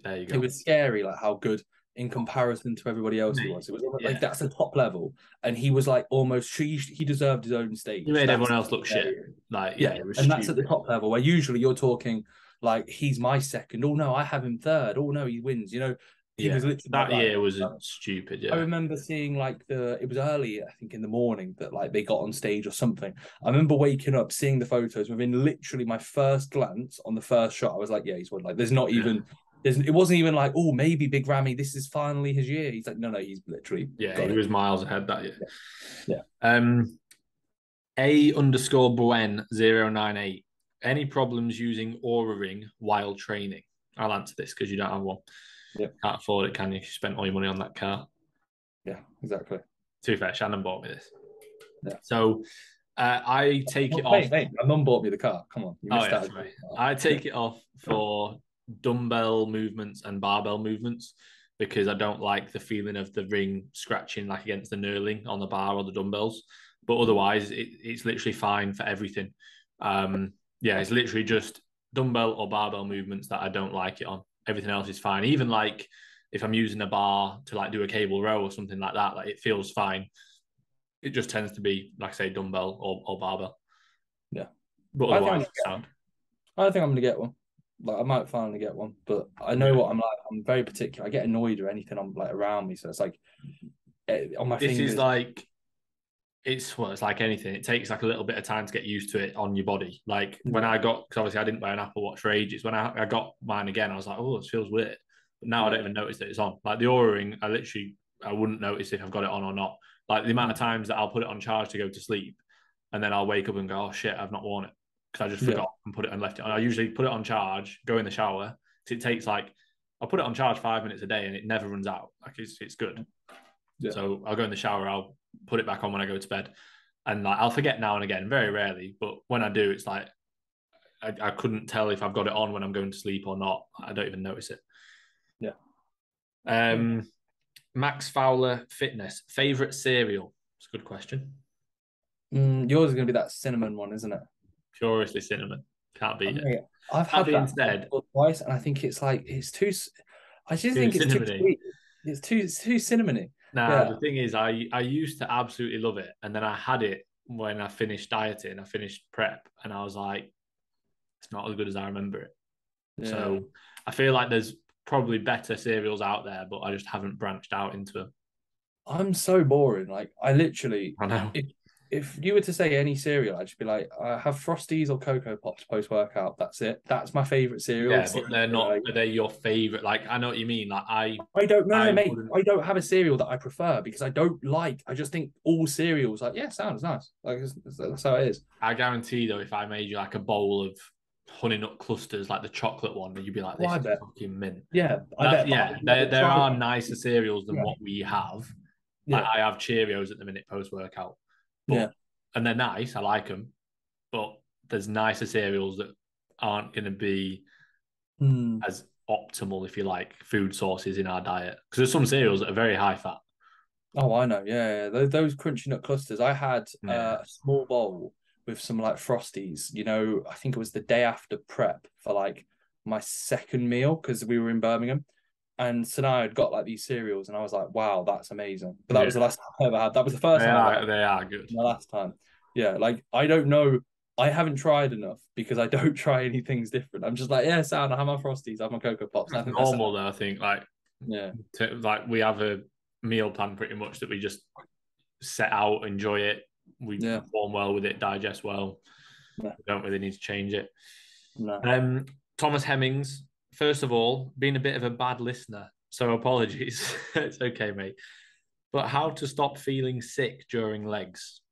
there you go. It was scary, like how good in comparison to everybody else he was. It was like that's the top level, and he was like almost he deserved his own stage. He made everyone else look shit. Like yeah, and stupid. That's at the top level where usually you're talking like he's my second. Oh no, I have him third. Oh no, he wins. You know, he was literally that year was stupid. Yeah, I remember seeing like it was early, I think in the morning that like they got on stage or something. I remember waking up, seeing the photos. Within literally my first glance on the first shot, I was like, yeah, he's won. Like, there's not even. It wasn't even like, oh, maybe Big Ramy, this is finally his year. He's like, no, he's literally he was miles ahead that year. Yeah. A_Buen098. Any problems using Aura Ring while training? I'll answer this because you don't have one. Yeah. Can't afford it, can you? You spent all your money on that car. Yeah, exactly. To be fair, Shannon bought me this. Yeah. So I take it off. Mate, my mum bought me the car. Come on. You missed out. Right. I take it off for dumbbell movements and barbell movements because I don't like the feeling of the ring scratching like against the knurling on the bar or the dumbbells. But otherwise, it's literally fine for everything. It's literally just dumbbell or barbell movements that I don't like it on. Everything else is fine. Even like if I'm using a bar to like do a cable row or something like that, like it feels fine. It just tends to be, like I say, dumbbell or barbell. Yeah. But otherwise, sound. I think I'm going to get one. Like I might finally get one, but I know what I'm like. I'm very particular. I get annoyed or anything on like around me. So it's like on my fingers. This is like it's like anything. It takes like a little bit of time to get used to it on your body. Like when I got, because obviously I didn't wear an Apple Watch for ages. When I got mine again, I was like, oh, this feels weird. But now I don't even notice that it's on. Like the Oura Ring, I wouldn't notice if I've got it on or not. Like the amount of times that I'll put it on charge to go to sleep, and then I'll wake up and go, oh shit, I've not worn it. Because I just forgot and put it and left it on. I usually put it on charge, go in the shower. It takes like, I'll put it on charge 5 minutes a day and it never runs out. Like it's good. Yeah. So I'll go in the shower, I'll put it back on when I go to bed. And like I'll forget now and again, very rarely. But when I do, it's like I couldn't tell if I've got it on when I'm going to sleep or not. I don't even notice it. Yeah. Max Fowler Fitness, favorite cereal? It's a good question. Yours is going to be that cinnamon one, isn't it? Purely cinnamon. Can't beat it. I've had that instead twice, and I think it's like it's too. I just think it's too sweet. It's too cinnamony. The thing is, I used to absolutely love it, and then I had it when I finished dieting. I finished prep, and I was like, it's not as good as I remember it. Yeah. So I feel like there's probably better cereals out there, but I just haven't branched out into them. I'm so boring. Like I know. If you were to say any cereal, I'd just be like, I have Frosties or Cocoa Pops post-workout. That's it. That's my favorite cereal. Yeah, but they're not. Are they your favorite? Like, I know what you mean. Like, I don't know, mate. I don't have a cereal that I prefer because I don't like. I just think all cereals, like, yeah, sounds nice. Like, that's how it is. I guarantee, though, if I made you like a bowl of Honey Nut Clusters, like the chocolate one, you'd be like, this is fucking mint. Yeah, I bet. Yeah, there are nicer cereals than what we have. Yeah. Like, I have Cheerios at the minute post-workout. But, and they're nice. I like them. But there's nicer cereals that aren't going to be as optimal, if you like, food sources in our diet. Because there's some cereals that are very high fat. Oh, I know. Yeah. Those crunchy nut clusters. I had a small bowl with some like Frosties. You know, I think it was the day after prep for like my second meal because we were in Birmingham. And Sinai had got like these cereals, and I was like, "Wow, that's amazing!" But that was the last time I ever had. That was the first time I ever had. They are good. The last time, yeah. Like I don't know. I haven't tried enough because I don't try any things different. I'm just like, yeah, sound. I have my Frosties, I have my Cocoa Pops. I That's think normal though. I think yeah, like we have a meal plan pretty much that we just set out, enjoy it. We perform well with it, digest well. Yeah. We don't really need to change it. No. Thomas Hemmings, first of all, being a bit of a bad listener, so apologies. It's okay, mate. But how to stop feeling sick during legs?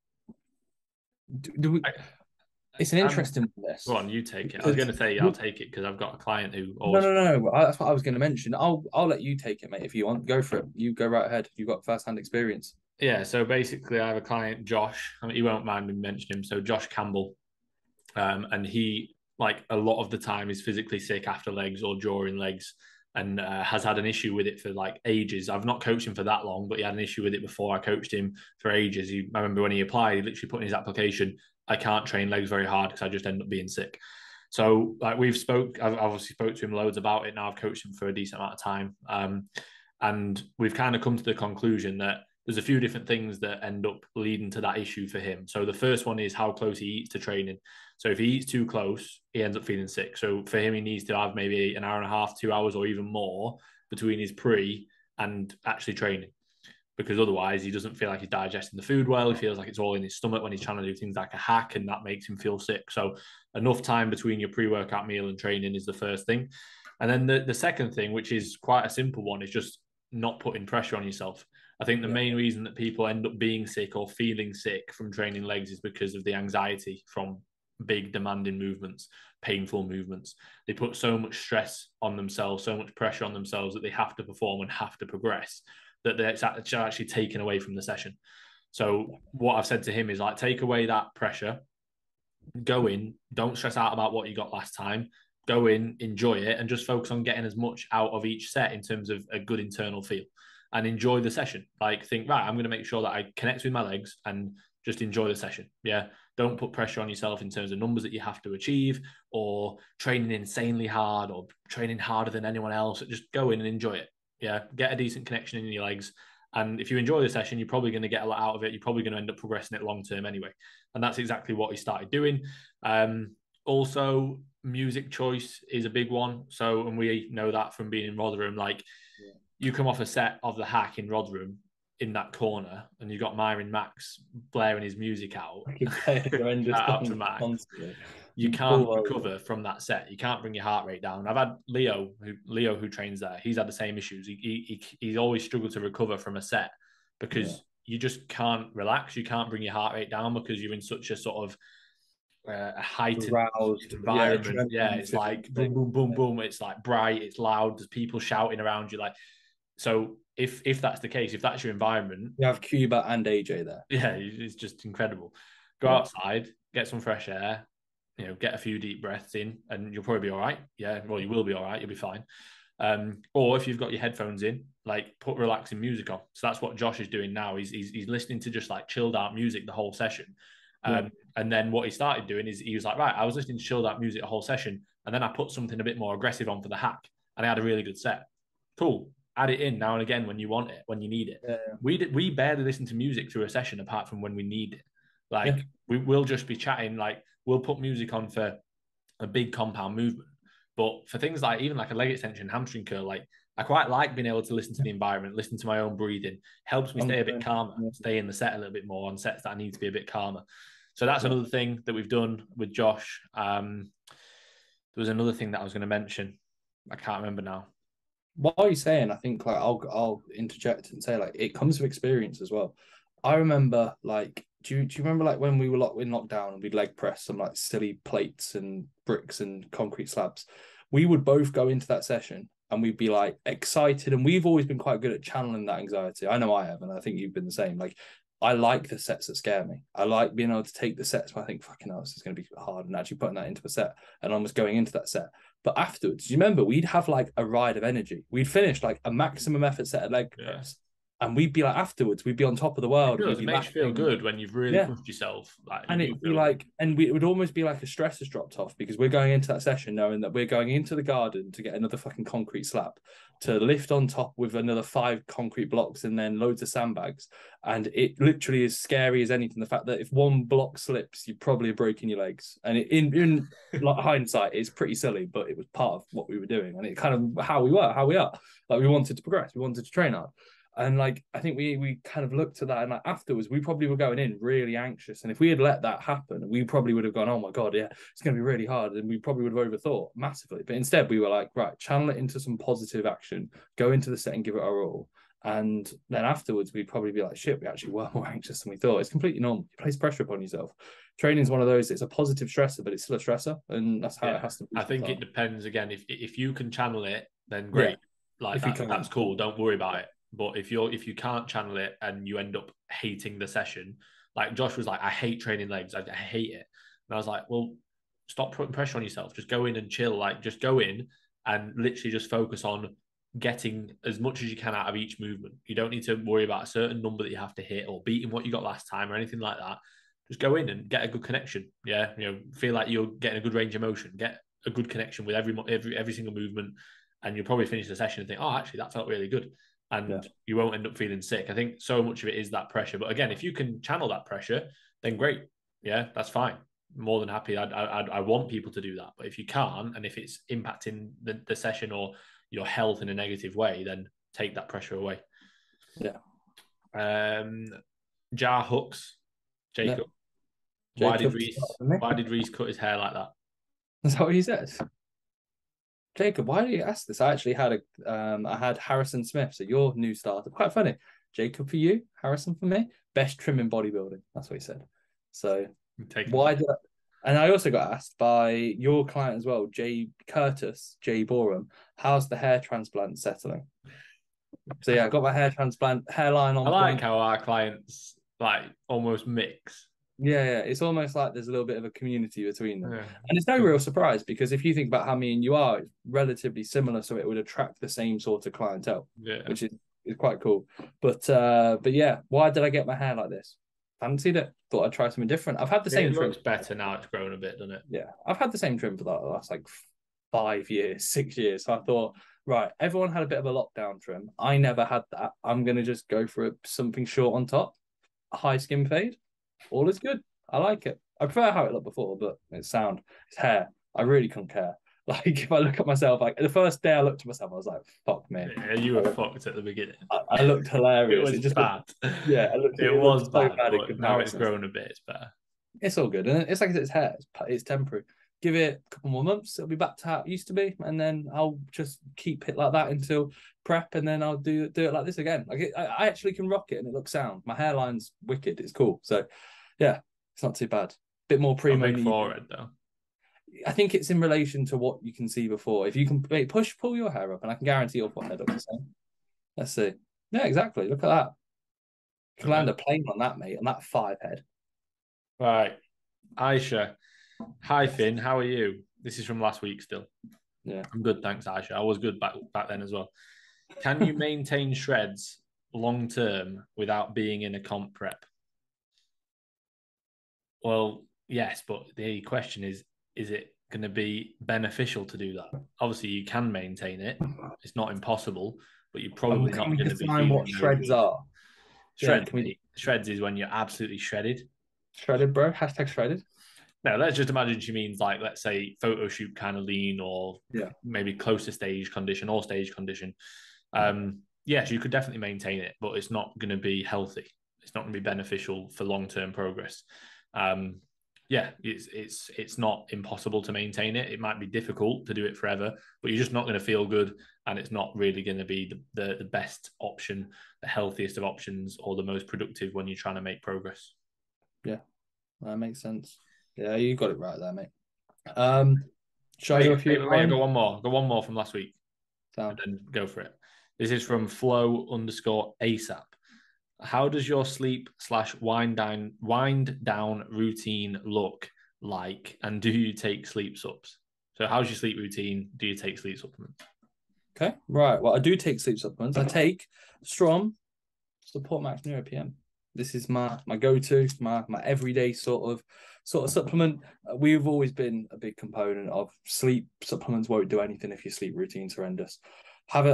It's an interesting one. Go on, you take it. I was going to say I'll take it because I've got a client who always. No. That's what I was going to mention. I'll let you take it, mate. If you want, go for it. You go right ahead. You've got first-hand experience. Yeah. So basically, I have a client, Josh. I mean, you won't mind me mentioning him. So Josh Campbell, and he like a lot of the time is physically sick after legs or during legs, and has had an issue with it for like ages. I've not coached him for that long, but he had an issue with it before I coached him for ages. I remember when he applied, he literally put in his application, I can't train legs very hard because I just end up being sick. So like I've obviously spoke to him loads about it now. I've coached him for a decent amount of time. And we've kind of come to the conclusion that there's a few different things that end up leading to that issue for him. So the first one is how close he eats to training. So if he eats too close, he ends up feeling sick. So for him, he needs to have maybe an hour and a half, 2 hours, or even more between his pre and actually training. Because otherwise he doesn't feel like he's digesting the food well. He feels like it's all in his stomach when he's trying to do things like a hack, and that makes him feel sick. So enough time between your pre-workout meal and training is the first thing. And then the second thing, which is quite a simple one, is just not putting pressure on yourself. I think the main reason that people end up being sick or feeling sick from training legs is because of the anxiety from big demanding movements, painful movements. They put so much stress on themselves, so much pressure on themselves that they have to perform and have to progress, that it's actually taken away from the session. So what I've said to him is like, take away that pressure, go in, don't stress out about what you got last time, go in, enjoy it, and just focus on getting as much out of each set in terms of a good internal feel, and enjoy the session. Like think, right, I'm going to make sure that I connect with my legs and just enjoy the session. Yeah. Don't put pressure on yourself in terms of numbers that you have to achieve or training insanely hard or training harder than anyone else. Just go in and enjoy it. Yeah. Get a decent connection in your legs. And if you enjoy the session, you're probably going to get a lot out of it. You're probably going to end up progressing it long term anyway. And that's exactly what he started doing. Also, music choice is a big one. So, and we know that from being in Rotherham, like you come off a set of the hack in Rotherham in that corner and you've got Myron Max blaring his music out. Out to Max. You can't recover from that set. You can't bring your heart rate down. I've had Leo who trains there. He's had the same issues. He's always struggled to recover from a set because you just can't relax. You can't bring your heart rate down because you're in such a sort of a heightened environment. It's like boom, boom, boom, boom. It's like bright. It's loud. There's people shouting around you. Like, so if that's the case, if that's your environment, you have Cuba and AJ there. Yeah, it's just incredible. Go outside, get some fresh air. Get a few deep breaths in and you'll probably be all right. Yeah, well, you will be all right. You'll be fine. Or if you've got your headphones in, like put relaxing music on. So that's what Josh is doing now. He's listening to just like chilled out music the whole session. And then what he started doing is he was like, right, I was listening to chilled out music the whole session. And then I put something a bit more aggressive on for the hack. And I had a really good set. Cool. Add it in now and again when you want it, when you need it. We barely listen to music through a session apart from when we need it. Like we will just be chatting, like we'll put music on for a big compound movement. But for things like even like a leg extension, hamstring curl, like I quite like being able to listen to the environment, listen to my own breathing, helps me stay a bit calmer, stay in the set a little bit more on sets that I need to be a bit calmer. So that's another thing that we've done with Josh. There was another thing that I was going to mention. I can't remember now. What are you saying? I think like I'll interject and say like it comes with experience as well. I remember like do you remember like when we were in lockdown and we'd leg press some like silly plates and bricks and concrete slabs? We would both go into that session and we'd be like excited, and we've always been quite good at channeling that anxiety. I know I have, and I think you've been the same. Like I like the sets that scare me. I like being able to take the sets where I think fucking hell, this is going to be hard, and actually putting that into a set and almost going into that set. But afterwards, do you remember we'd have like a ride of energy? We'd finish like a maximum effort set of leg press, And we'd be like, afterwards, we'd be on top of the It world. We'd does. It be makes you feel laughing. good when you've really Yeah. pushed yourself. Like you And do it'd be feel good. like, it would almost be like a stress has dropped off because we're going into that session knowing that we're going into the garden to get another fucking concrete slab, to lift on top with another 5 concrete blocks and then loads of sandbags. And it literally is scary as anything. The fact that if one block slips, you're probably breaking your legs. And in like hindsight, it's pretty silly, but it was part of what we were doing. And it kind of how we are. Like we wanted to progress, we wanted to train hard. And like I think we kind of looked at that, and like afterwards we probably were going in really anxious. And if we had let that happen, we probably would have gone, oh my God, yeah, it's gonna be really hard. And we probably would have overthought massively. But instead we were like, right, channel it into some positive action, go into the set and give it our all. And then afterwards we'd probably be like, shit, we actually were more anxious than we thought. It's completely normal. You place pressure upon yourself. Training is one of those, it's a positive stressor, but it's still a stressor. And that's how it has to be I think sometimes. it depends again. If you can channel it, then Yeah. great. Like If you can. that's cool. Don't worry about it. But if you can't channel it and you end up hating the session, like Josh was like, I hate training legs. I hate it. And I was like, well, stop putting pressure on yourself. Just go in and chill. Like just go in and literally just focus on getting as much as you can out of each movement. You don't need to worry about a certain number that you have to hit or beating what you got last time or anything like that. Just go in and get a good connection. Yeah, feel like you're getting a good range of motion. Get a good connection with every single movement, and you'll probably finish the session and think, oh, actually, that felt really good, and you won't end up feeling sick. I think so much of it is that pressure. But again, if you can channel that pressure, then great. Yeah, that's fine. More than happy. I want people to do that. But if you can't, and if it's impacting the session or your health in a negative way, then take that pressure away. Yeah. Jar hooks, Jacob. Yeah. Why did Reece cut his hair like that? Is that what he said? Jacob, why do you ask this? I actually had I had Harrison Smith, so your new starter. Quite funny. Jacob for you, Harrison for me. Best trim in bodybuilding. That's what he said. So why did I? And I also got asked by your client as well, Jay Curtis, Jay Borum, how's the hair transplant settling? So yeah, I got my hairline on I like point. how our clients like almost mix. Yeah, it's almost like there's a little bit of a community between them. Yeah. And it's no real surprise because if you think about how me and you are, it's relatively similar, so it would attract the same sort of clientele, which is quite cool. But yeah, why did I get my hair like this? Fancied it. Thought I'd try something different. I've had the same trim. It looks better now. It's grown a bit, doesn't it? Yeah, I've had the same trim for the last like 5 years, 6 years. So I thought, right, everyone had a bit of a lockdown trim. I never had that. I'm gonna just go for something short on top, a high skin fade. All is good. I like it. I prefer how it looked before, but it's sound. It's hair. I really couldn't care. Like if I look at myself, like the first day I looked at myself, I was like, "Fuck me." Yeah, you were fucked at the beginning. I looked hilarious. It was bad. It was looked bad, so bad in but now it's comparison. grown a bit. It's better. It's all good, and it's like it's hair. It's temporary. Give it a couple more months, it'll be back to how it used to be, and then I'll just keep it like that until prep, and then I'll do it like this again. Like I actually can rock it, and it looks sound. My hairline's wicked. It's cool. So yeah, it's not too bad. Bit more primo. Big forehead though. I think it's in relation to what you can see before. If you can pull your hair up, and I can guarantee your forehead looks the same. Let's see. Yeah, exactly. Look at that. You can land a plane on that, mate, on that 5 head. Right. Aisha. Hi, Finn. How are you? This is from last week still. Yeah. I'm good, thanks, Aisha. I was good back then as well. Can you maintain shreds long term without being in a comp prep? Well, yes, but the question is it going to be beneficial to do that? Obviously, you can maintain it. It's not impossible, but you're probably not going to be feeling what shreds are. Shreds, shreds is when you're absolutely shredded. Shredded, bro. Hashtag shredded. No, let's just imagine she means like, let's say, photo shoot kind of lean or maybe close to stage condition or stage condition. Yes, you could definitely maintain it, but it's not going to be healthy. It's not going to be beneficial for long-term progress. It's not impossible to maintain it. It might be difficult to do it forever, but you're just not going to feel good, and it's not really going to be the best option, the healthiest of options, or the most productive when you're trying to make progress. Yeah, that makes sense. Yeah, you got it right there, mate. Should I do a few? Go one more. Go one more from last week. And then go for it. This is from Flow_ASAP. How does your sleep/wind down routine look like? And do you take sleep subs? So how's your sleep routine? Do you take sleep supplements? Okay, right. Well, I do take sleep supplements. I take Strom, support Max Neuro PM. This is my go-to, my everyday sort of supplement. We've always been a big component of sleep. Supplements won't do anything if your sleep routine's horrendous.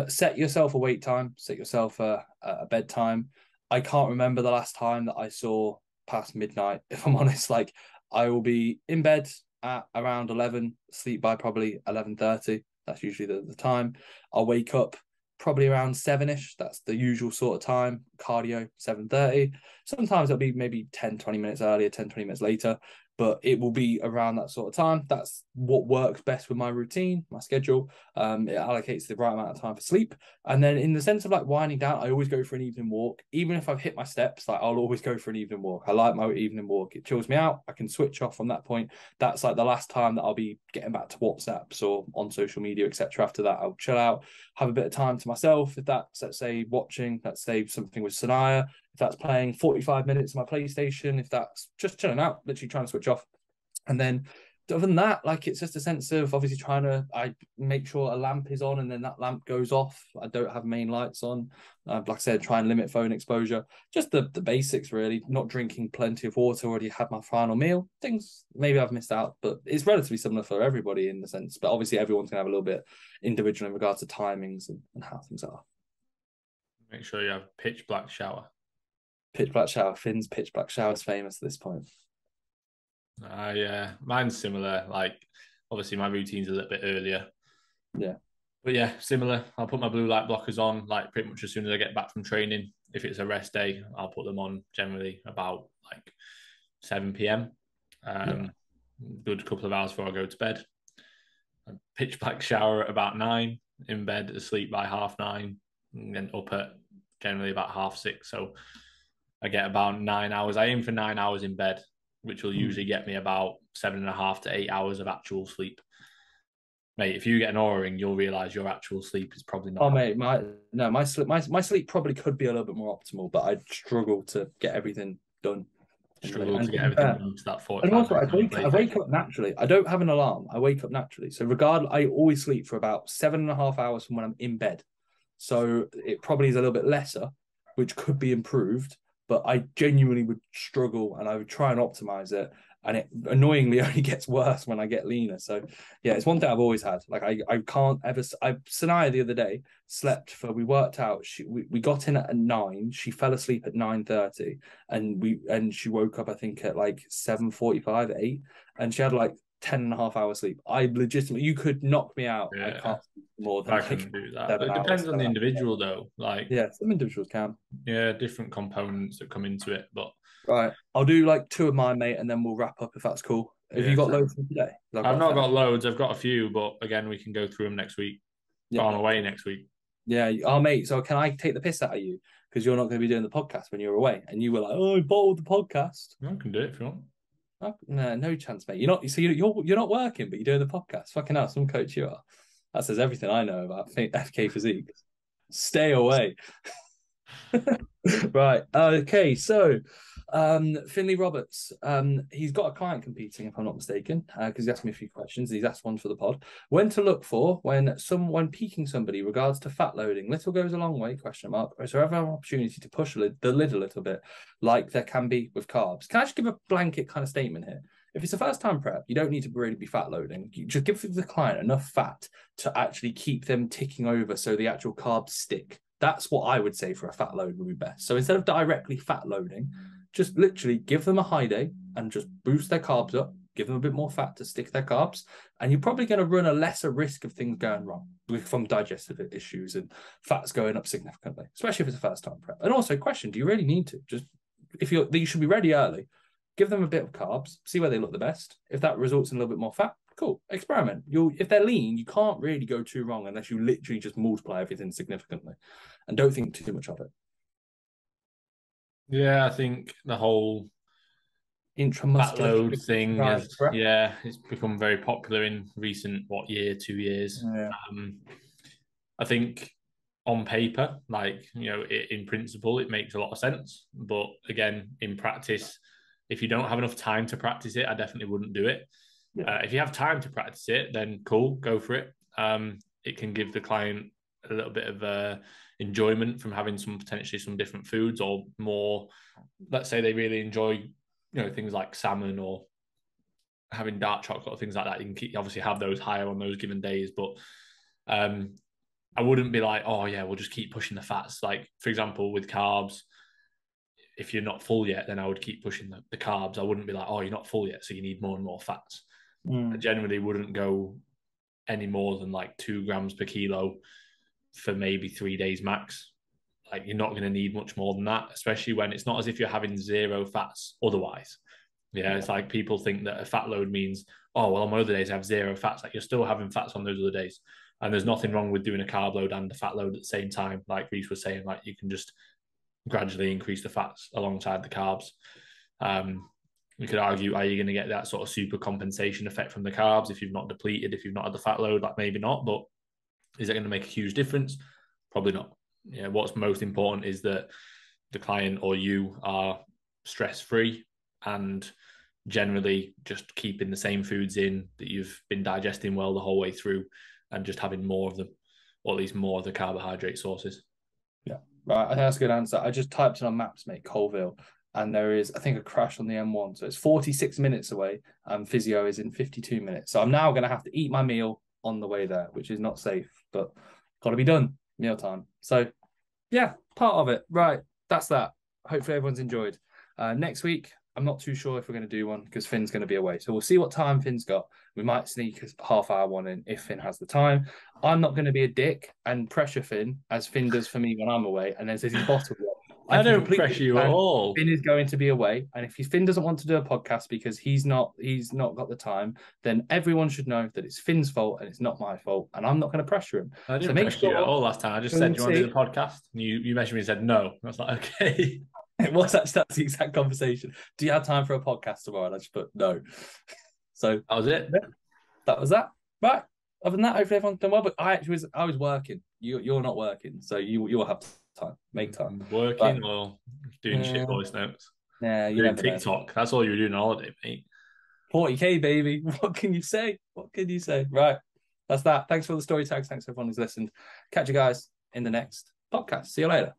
Set yourself a wake time, set yourself a bedtime. I can't remember the last time that I saw past midnight, if I'm honest. Like, I will be in bed at around 11, sleep by probably 11:30. That's usually the time. I'll wake up probably around 7ish. That's the usual sort of time. Cardio 7:30. Sometimes it'll be maybe 10, 20 minutes earlier, 10, 20 minutes later, but it will be around that sort of time. That's what works best with my routine, my schedule. It allocates the right amount of time for sleep. And then in the sense of like winding down, I always go for an evening walk. Even if I've hit my steps, like I'll always go for an evening walk. I like my evening walk. It chills me out. I can switch off from that point. That's like the last time that I'll be getting back to WhatsApps or on social media, etc. After that, I'll chill out, have a bit of time to myself. If that's, let's say, watching, let's say something with Sanaya, if that's playing 45 minutes on my PlayStation, if that's just chilling out, literally trying to switch off. And then other than that, like, it's just a sense of obviously I make sure a lamp is on and then that lamp goes off. I don't have main lights on. Like I said, try and limit phone exposure. Just the basics, really. Not drinking plenty of water. Already had my final meal. Things maybe I've missed out, but it's relatively similar for everybody in the sense. But obviously, everyone's going to have a little bit individual in regards to timings and how things are. Make sure you have pitch black shower. Pitch black shower. Finn's pitch black shower is famous at this point. Yeah, mine's similar. Like, obviously, my routine's a little bit earlier. Yeah. But yeah, similar. I'll put my blue light blockers on, like, pretty much as soon as I get back from training. If it's a rest day, I'll put them on generally about like 7 p.m. Good couple of hours before I go to bed. A pitch black shower at about 9, in bed, asleep by 9:30, and then up at generally about 6:30. So I get about 9 hours. I aim for 9 hours in bed, which will usually get me about 7.5 to 8 hours of actual sleep. Mate, if you get an Oura ring, you'll realise your actual sleep is probably not. Oh, mate, my sleep probably could be a little bit more optimal, but I'd struggle to get everything done. Struggle to get everything done to that 45 and also, minutes. I wake up naturally. I don't have an alarm. I wake up naturally. So I always sleep for about 7.5 hours from when I'm in bed. So it probably is a little bit lesser, which could be improved. But I genuinely would struggle, and I would try and optimize it. And it annoyingly only gets worse when I get leaner. So yeah, it's one thing I've always had. Like, I can't ever. Sanaya the other day slept for. We worked out. We got in at 9. She fell asleep at 9:30, and she woke up, I think, at like 7:45, 8, and she had like 10.5 hours sleep. I legitimately, you could knock me out. Yeah. I can't sleep more than I couldn't do that. It 7 depends hours. on the individual, though. Like, yeah, some individuals can. Yeah, different components that come into it, but right, I'll do like 2 of mine, mate, and then we'll wrap up if that's cool. Have you got loads for today? I've not got loads. I've got a few, but again, we can go through them next week. Yeah. I'm away next week. Yeah. Oh, mate. So can I take the piss out of you because you're not going to be doing the podcast when you're away? And you were like, "Oh, I bottled the podcast." I can do it if you want. Oh, no chance, mate. You're not. So you're not working, but you're doing the podcast. Fucking hell, some coach you are. That says everything I know about fkphysiques. Stay away. Right. Okay. So, Finley Roberts, he's got a client competing, if I'm not mistaken, because he asked me a few questions. He's asked one for the pod. When to look for when peaking somebody regards to fat loading. Little goes a long way, question mark. Is there ever an opportunity to push the lid a little bit, like there can be with carbs? Can I just give a blanket kind of statement here? If it's a first-time prep, you don't need to really be fat loading. You just give the client enough fat to actually keep them ticking over so the actual carbs stick. That's what I would say for a fat load would be best. So instead of directly fat loading, just literally give them a high day and just boost their carbs up, give them a bit more fat to stick their carbs, and you're probably going to run a lesser risk of things going wrong from digestive issues and fats going up significantly, especially if it's a first-time prep. And also, question, do you really need to? Just you should be ready early. Give them a bit of carbs, see where they look the best. If that results in a little bit more fat, cool, experiment. If they're lean, you can't really go too wrong unless you literally just multiply everything significantly and don't think too much of it. Yeah, I think the whole fat load thing it's become very popular in recent 2 years. Yeah. I think on paper, in principle, it makes a lot of sense. But again, in practice, if you don't have enough time to practice it, I definitely wouldn't do it. Yeah. If you have time to practice it, then cool, go for it. It can give the client a little bit of enjoyment from having potentially some different foods, or more, let's say they really enjoy, things like salmon or having dark chocolate or things like that. You can obviously have those higher on those given days, but I wouldn't be like, oh yeah, we'll just keep pushing the fats. Like, for example, with carbs, if you're not full yet, then I would keep pushing the carbs. I wouldn't be like, oh, you're not full yet, so you need more and more fats. I generally wouldn't go any more than like 2 grams per kilo for maybe 3 days max. Like, you're not going to need much more than that, especially when it's not as if you're having zero fats otherwise. Yeah, it's like people think that a fat load means, oh, well, on my other days I have zero fats. Like, you're still having fats on those other days. And there's nothing wrong with doing a carb load and a fat load at the same time. Like Reece was saying, like, you can just gradually increase the fats alongside the carbs. You could argue, are you going to get that sort of super compensation effect from the carbs if you've not depleted, if you've not had the fat load? Like, maybe not, but is it going to make a huge difference? Probably not. Yeah, what's most important is that the client or you are stress-free and generally just keeping the same foods in that you've been digesting well the whole way through, and just having more of them, or at least more of the carbohydrate sources. Yeah, right. I think that's a good answer. I just typed in on maps, mate, Colville, and there is, I think, a crash on the M1. So it's 46 minutes away, and physio is in 52 minutes. So I'm now going to have to eat my meal on the way there, which is not safe, but got to be done. Mealtime. So yeah, part of it. Right. That's that. Hopefully everyone's enjoyed. Next week, I'm not too sure if we're going to do one because Finn's going to be away. So we'll see what time Finn's got. We might sneak a half-hour one in if Finn has the time. I'm not going to be a dick and pressure Finn as Finn does for me when I'm away, and then says he's bottled it. I don't pressure you at all. Finn is going to be away, and if Finn doesn't want to do a podcast because he's not got the time, then everyone should know that it's Finn's fault and it's not my fault, and I'm not going to pressure him. I didn't pressure you at all last time. I just said, do you want to do the podcast? And you messaged me and said no. I was like, okay. It was that's the exact conversation. Do you have time for a podcast tomorrow? And I just put no. So that was it. That was that. Right. Other than that, hopefully everyone's done well. But I was working. You're not working, so you'll have time. Make time. Working or doing shit voice notes. Yeah, doing TikTok. Know. That's all you were doing on holiday, mate. 40K, baby. What can you say? What can you say? Right. That's that. Thanks for the story tags. Thanks for everyone who's listened. Catch you guys in the next podcast. See you later.